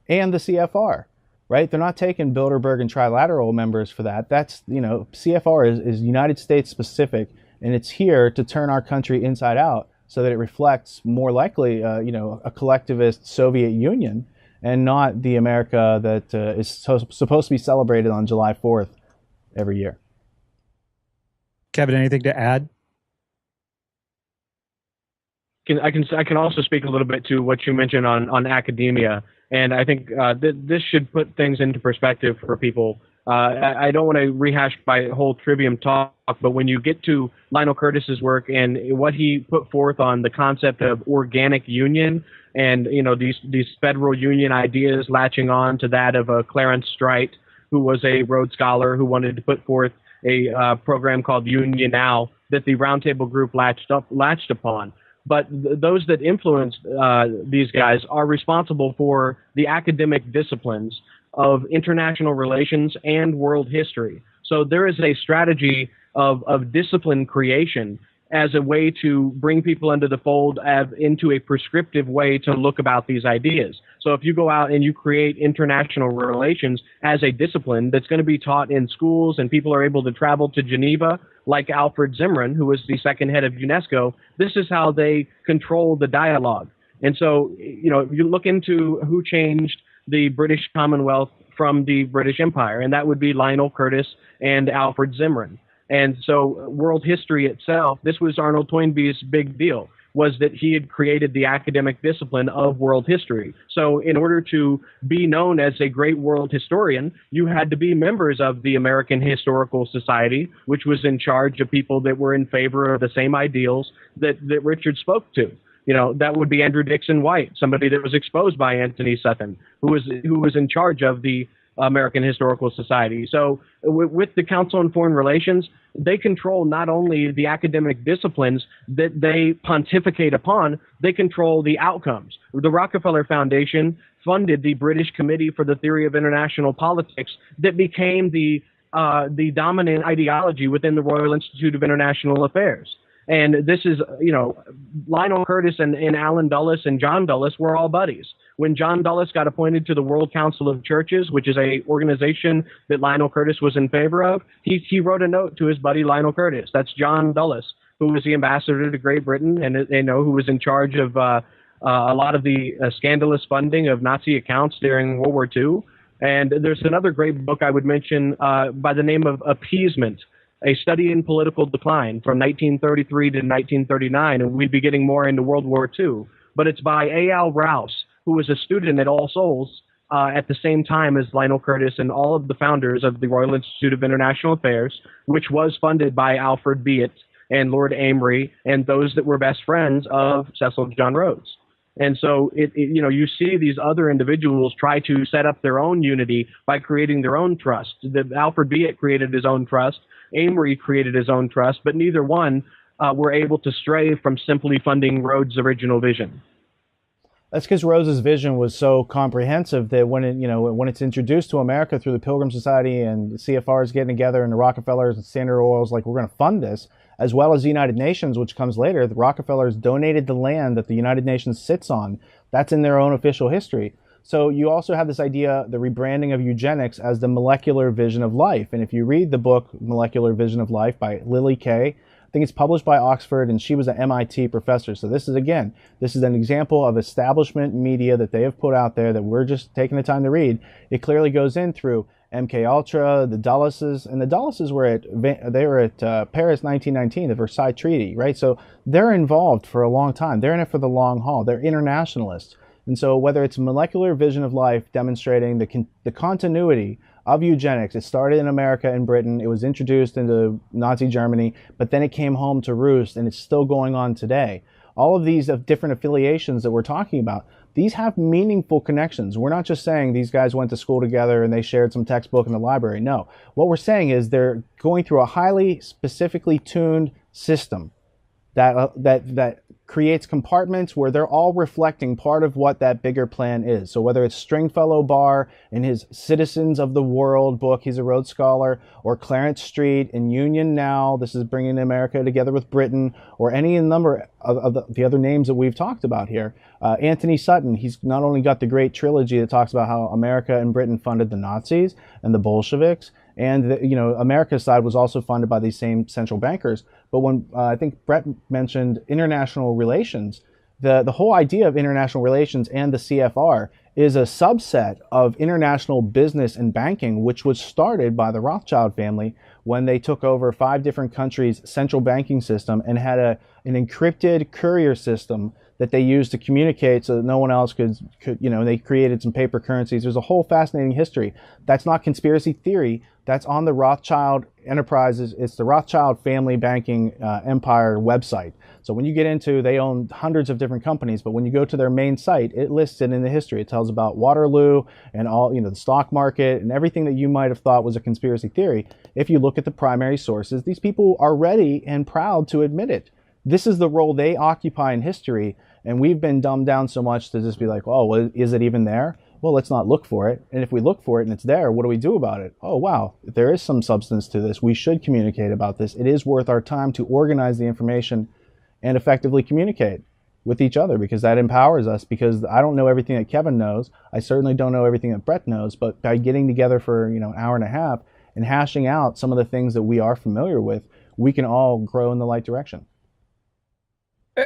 [SPEAKER 2] and the CFR, right? They're not taking Bilderberg and Trilateral members for that. That's, CFR is United States specific, and it's here to turn our country inside out so that it reflects more likely, a collectivist Soviet Union, and not the America that is supposed to be celebrated on July 4th every year.
[SPEAKER 3] Kevin, anything to add?
[SPEAKER 4] I can also speak a little bit to what you mentioned on academia, and I think this should put things into perspective for people. I don't want to rehash my whole trivium talk, but when you get to Lionel Curtis's work and what he put forth on the concept of organic union, and these federal union ideas latching on to that of Clarence Strite, who was a Rhodes Scholar who wanted to put forth a program called Union Now that the Roundtable Group latched upon. But those that influenced these guys are responsible for the academic disciplines of international relations and world history. So there is a strategy of discipline creation as a way to bring people into the fold, into a prescriptive way to look about these ideas. So if you go out and you create international relations as a discipline that's going to be taught in schools and people are able to travel to Geneva, like Alfred Zimmermann, who was the second head of UNESCO, this is how they control the dialogue. And so, if you look into who changed the British Commonwealth from the British Empire, and that would be Lionel Curtis and Alfred Zimmermann. And so world history itself, this was Arnold Toynbee's big deal, was that he had created the academic discipline of world history. So in order to be known as a great world historian, you had to be members of the American Historical Society, which was in charge of people that were in favor of the same ideals that Richard spoke to. That would be Andrew Dixon White, somebody that was exposed by Anthony Sutton, who was in charge of the American Historical Society. So with the Council on Foreign Relations, they control not only the academic disciplines that they pontificate upon, they control the outcomes. The Rockefeller Foundation funded the British Committee for the Theory of International Politics that became the dominant ideology within the Royal Institute of International Affairs. And this is, Lionel Curtis and Alan Dulles and John Dulles were all buddies. When John Dulles got appointed to the World Council of Churches, which is a organization that Lionel Curtis was in favor of, he wrote a note to his buddy Lionel Curtis. That's John Dulles, who was the ambassador to Great Britain and who was in charge of a lot of the scandalous funding of Nazi accounts during World War II. And there's another great book I would mention by the name of Appeasement, A Study in Political Decline from 1933 to 1939, and we'd be getting more into World War II. But it's by A.L. Rouse, who was a student at All Souls at the same time as Lionel Curtis and all of the founders of the Royal Institute of International Affairs, which was funded by Alfred Beate and Lord Amory and those that were best friends of Cecil John Rhodes. And so, you see these other individuals try to set up their own unity by creating their own trust. Alfred Beate created his own trust. Amory created his own trust, but neither one were able to stray from simply funding Rhodes' original vision.
[SPEAKER 2] That's because Rhodes's vision was so comprehensive that when it's introduced to America through the Pilgrim Society and the CFRs getting together and the Rockefellers and Standard Oil's like, we're going to fund this, as well as the United Nations, which comes later, the Rockefellers donated the land that the United Nations sits on. That's in their own official history. So you also have this idea, the rebranding of eugenics as the molecular vision of life. And if you read the book Molecular Vision of Life by Lily Kay, I think it's published by Oxford, and she was an MIT professor. So this is an example of establishment media that they have put out there that we're just taking the time to read. It clearly goes in through MK Ultra, the Dulleses, and the Dulleses were at Paris 1919, the Versailles Treaty, right? So they're involved for a long time. They're in it for the long haul. They're internationalists. And so whether it's Molecular Vision of Life demonstrating the continuity of eugenics, it started in America and Britain, it was introduced into Nazi Germany, but then it came home to roost, and it's still going on today. All of these different affiliations that we're talking about, these have meaningful connections. We're not just saying these guys went to school together and they shared some textbook in the library. No, what we're saying is they're going through a highly specifically tuned system that creates compartments where they're all reflecting part of what that bigger plan is. So whether it's Stringfellow Barr in his Citizens of the World book, he's a Rhodes Scholar, or Clarence Street in Union Now, this is bringing America together with Britain, or any number of the other names that we've talked about here. Anthony Sutton, he's not only got the great trilogy that talks about how America and Britain funded the Nazis and the Bolsheviks, and America's side was also funded by these same central bankers. But when I think Brett mentioned international relations, the whole idea of international relations and the CFR is a subset of international business and banking, which was started by the Rothschild family when they took over 5 different countries' central banking system and had an encrypted courier system that they used to communicate so that no one else could, they created some paper currencies. There's a whole fascinating history. That's not conspiracy theory. That's on the Rothschild Enterprises. It's the Rothschild Family Banking Empire website. So when you get into, they own hundreds of different companies, but when you go to their main site, it lists it in the history. It tells about Waterloo and all, the stock market and everything that you might have thought was a conspiracy theory. If you look at the primary sources, these people are ready and proud to admit it. This is the role they occupy in history, and we've been dumbed down so much to just be like, oh, well, is it even there? well, let's not look for it. And if we look for it and it's there, what do we do about it? Oh, wow, there is some substance to this. We should communicate about this. It is worth our time to organize the information and effectively communicate with each other, because that empowers us. Because I don't know everything that Kevin knows. I certainly don't know everything that Brett knows. But by getting together for an hour and a half and hashing out some of the things that we are familiar with, we can all grow in the right direction.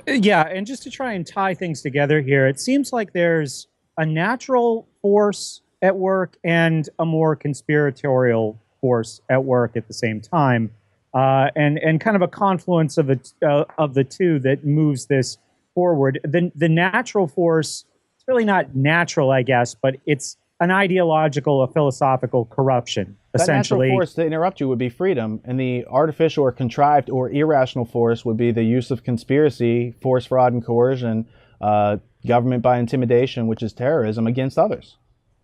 [SPEAKER 3] Yeah, and just to try and tie things together here, it seems like there's a natural force at work and a more conspiratorial force at work at the same time, and kind of a confluence of the two that moves this forward. The natural force, it's really not natural, I guess, but it's an ideological, a philosophical corruption, essentially.
[SPEAKER 2] That natural force, to interrupt you, would be freedom, and the artificial or contrived or irrational force would be the use of conspiracy, force, fraud, and coercion, government by intimidation, which is terrorism against others.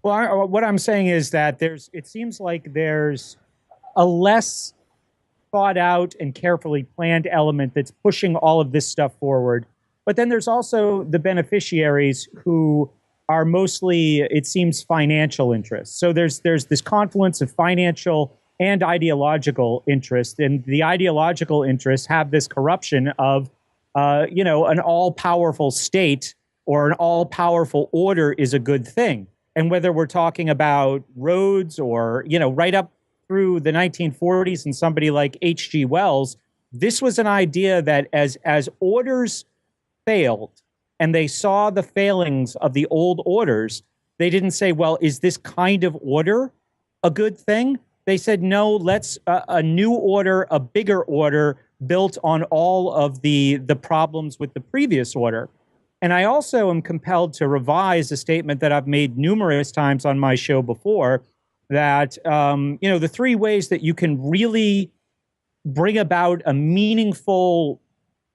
[SPEAKER 3] Well, what I'm saying is that it seems like there's a less thought out and carefully planned element that's pushing all of this stuff forward. But then there's also the beneficiaries who are mostly, it seems, financial interests. So there's this confluence of financial and ideological interest, and the ideological interests have this corruption of, an all-powerful state or an all-powerful order is a good thing. And whether we're talking about Rhodes or, right up through the 1940s and somebody like H.G. Wells, this was an idea that as orders failed, and they saw the failings of the old orders, they didn't say, well, is this kind of order a good thing? They said, no, let's a new order, a bigger order built on all of the problems with the previous order. And I also am compelled to revise a statement that I've made numerous times on my show before, that, the three ways that you can really bring about a meaningful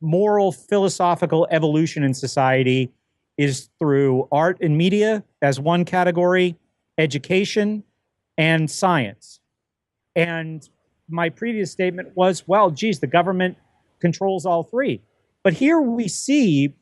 [SPEAKER 3] moral, philosophical evolution in society is through art and media as one category, education, and science. And my previous statement was, well, geez, the government controls all three. But here we see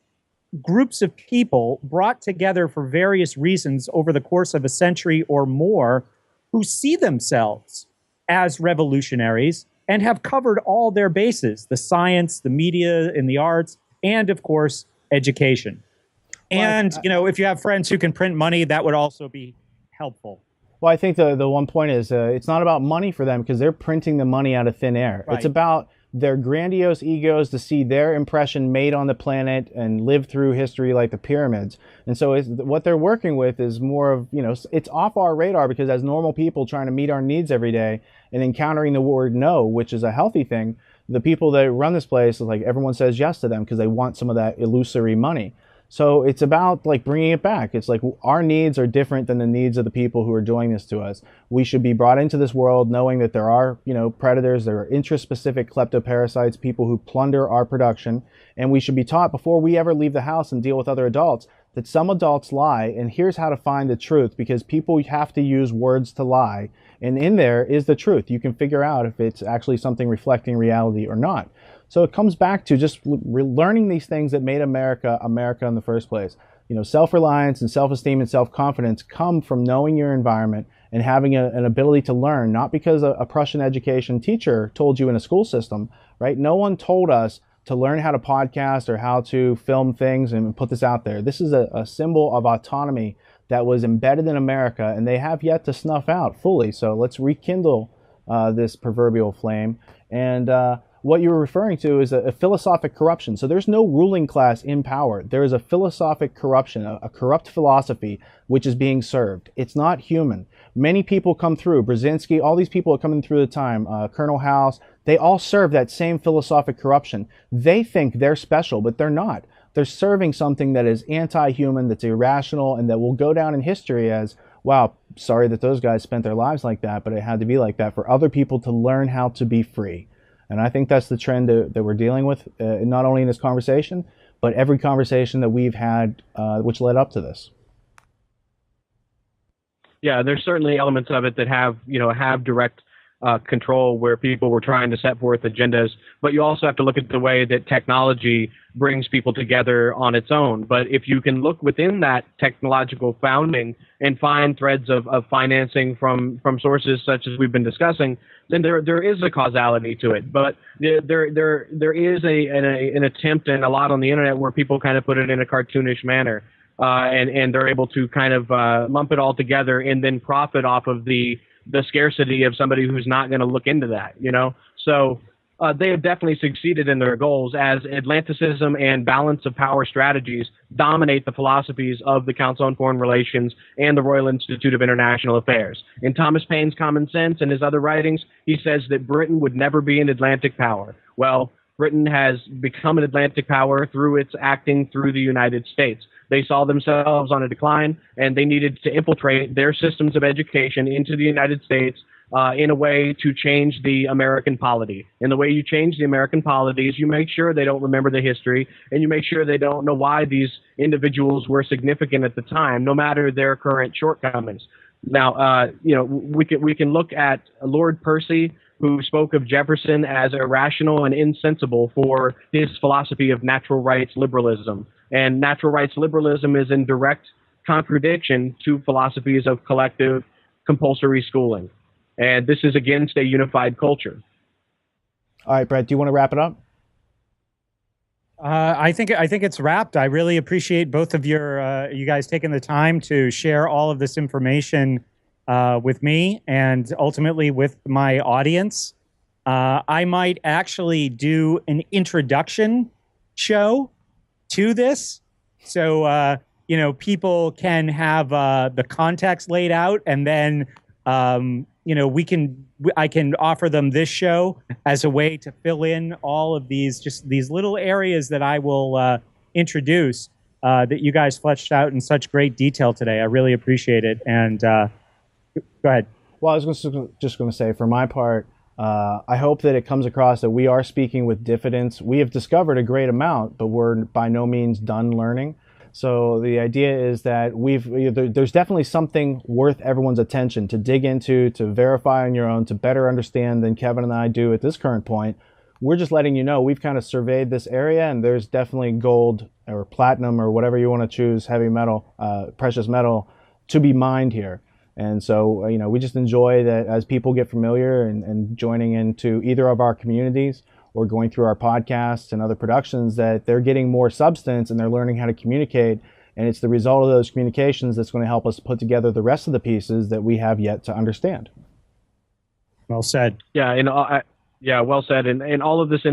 [SPEAKER 3] groups of people brought together for various reasons over the course of a century or more who see themselves as revolutionaries and have covered all their bases, the science, the media, and the arts, and, of course, education. And, if you have friends who can print money, that would also be helpful.
[SPEAKER 2] Well, I think the one point is it's not about money for them, because they're printing the money out of thin air. Right. It's about their grandiose egos to see their impression made on the planet and live through history like the pyramids. And so what they're working with is more of, it's off our radar, because as normal people trying to meet our needs every day and encountering the word no, which is a healthy thing, the people that run this place, like, everyone says yes to them because they want some of that illusory money. So it's about bringing it back. It's like our needs are different than the needs of the people who are doing this to us. We should be brought into this world knowing that there are, predators, there are interest-specific kleptoparasites, people who plunder our production, and we should be taught before we ever leave the house and deal with other adults that some adults lie, and here's how to find the truth, because people have to use words to lie, and in there is the truth. You can figure out if it's actually something reflecting reality or not. So it comes back to just learning these things that made America America in the first place. Self-reliance and self-esteem and self-confidence come from knowing your environment and having an ability to learn, not because a Prussian education teacher told you in a school system, right? No one told us to learn how to podcast or how to film things and put this out there. This is a symbol of autonomy that was embedded in America, and they have yet to snuff out fully. So let's rekindle this proverbial flame. And what you were referring to is a philosophic corruption. So there's no ruling class in power. There is a philosophic corruption, a corrupt philosophy, which is being served. It's not human. Many people come through, Brzezinski, all these people are coming through the time, Colonel House, they all serve that same philosophic corruption. They think they're special, but they're not. They're serving something that is anti-human, that's irrational, and that will go down in history as, wow, sorry that those guys spent their lives like that, but it had to be like that for other people to learn how to be free. And I think that's the trend that we're dealing with, not only in this conversation, but every conversation that we've had which led up to this.
[SPEAKER 4] Yeah, there's certainly elements of it that have direct control where people were trying to set forth agendas, but you also have to look at the way that technology brings people together on its own. But if you can look within that technological founding and find threads of financing from sources such as we've been discussing, then there is a causality to it. But there is an attempt, and a lot on the internet, where people kind of put it in a cartoonish manner, and they're able to kind of lump it all together and then profit off of the scarcity of somebody who's not going to look into that, So they have definitely succeeded in their goals, as Atlanticism and balance of power strategies dominate the philosophies of the Council on Foreign Relations and the Royal Institute of International Affairs. In Thomas Paine's Common Sense and his other writings, he says that Britain would never be an Atlantic power. Well, Britain has become an Atlantic power through its acting through the United States. They saw themselves on a decline, and they needed to infiltrate their systems of education into the United States in a way to change the American polity. And the way you change the American polity is you make sure they don't remember the history, and you make sure they don't know why these individuals were significant at the time, no matter their current shortcomings. Now, we can look at Lord Percy, who spoke of Jefferson as irrational and insensible for his philosophy of natural rights liberalism. And natural rights liberalism is in direct contradiction to philosophies of collective compulsory schooling. And this is against a unified culture.
[SPEAKER 2] All right, Brett, do you want to wrap it up?
[SPEAKER 3] I think it's wrapped. I really appreciate both of you guys taking the time to share all of this information with me and ultimately with my audience. I might actually do an introduction show to this, so people can have the context laid out, and then I can offer them this show as a way to fill in all of these little areas that I will introduce that you guys fleshed out in such great detail today. I really appreciate it. And go ahead.
[SPEAKER 2] Well, I was just going to say, for my part, I hope that it comes across that we are speaking with diffidence. We have discovered a great amount, but we're by no means done learning. So the idea is that there's definitely something worth everyone's attention to dig into, to verify on your own, to better understand than Kevin and I do at this current point. We're just letting you know we've kind of surveyed this area, and there's definitely gold or platinum or whatever you want to choose, heavy metal, precious metal, to be mined here. And so, we just enjoy that as people get familiar and joining into either of our communities or going through our podcasts and other productions, that they're getting more substance and they're learning how to communicate. And it's the result of those communications that's going to help us put together the rest of the pieces that we have yet to understand.
[SPEAKER 3] Well said.
[SPEAKER 4] Yeah, well said. And all of this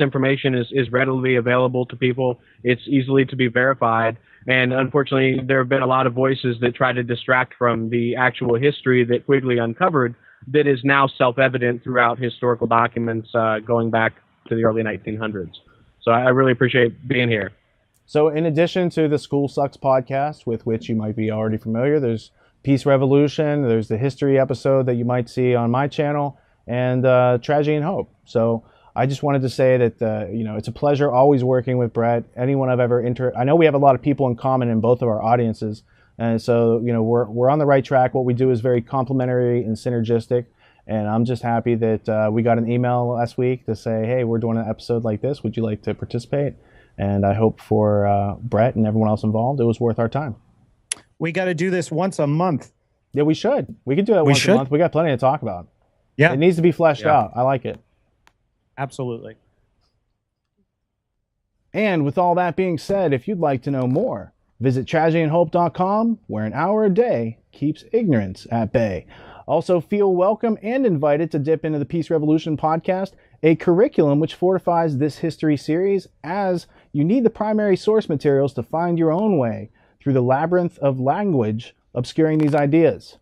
[SPEAKER 4] information is readily available to people. It's easily to be verified. And unfortunately, there have been a lot of voices that try to distract from the actual history that Quigley uncovered, that is now self-evident throughout historical documents going back to the early 1900s. So I really appreciate being here.
[SPEAKER 2] So in addition to the School Sucks podcast, with which you might be already familiar, there's Peace Revolution, there's the history episode that you might see on my channel, and Tragedy and Hope. So I just wanted to say that it's a pleasure always working with Brett. Anyone I've ever I know we have a lot of people in common in both of our audiences. And so, we're on the right track. What we do is very complementary and synergistic. And I'm just happy that we got an email last week to say, hey, we're doing an episode like this. Would you like to participate? And I hope for Brett and everyone else involved, it was worth our time.
[SPEAKER 3] We got to do this once a month.
[SPEAKER 2] Yeah, we should. We could do it once a month. We got plenty to talk about.
[SPEAKER 3] Yeah.
[SPEAKER 2] It needs to be fleshed out. I like it.
[SPEAKER 3] Absolutely.
[SPEAKER 2] And with all that being said, if you'd like to know more, visit tragedyandhope.com, where an hour a day keeps ignorance at bay. Also, feel welcome and invited to dip into the Peace Revolution podcast, a curriculum which fortifies this history series, as you need the primary source materials to find your own way through the labyrinth of language obscuring these ideas.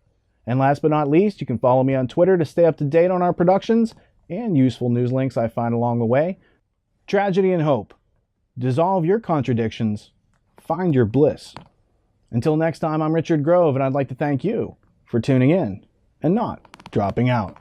[SPEAKER 2] And last but not least, you can follow me on Twitter to stay up to date on our productions and useful news links I find along the way. Tragedy and Hope. Dissolve your contradictions. Find your bliss. Until next time, I'm Richard Grove, and I'd like to thank you for tuning in and not dropping out.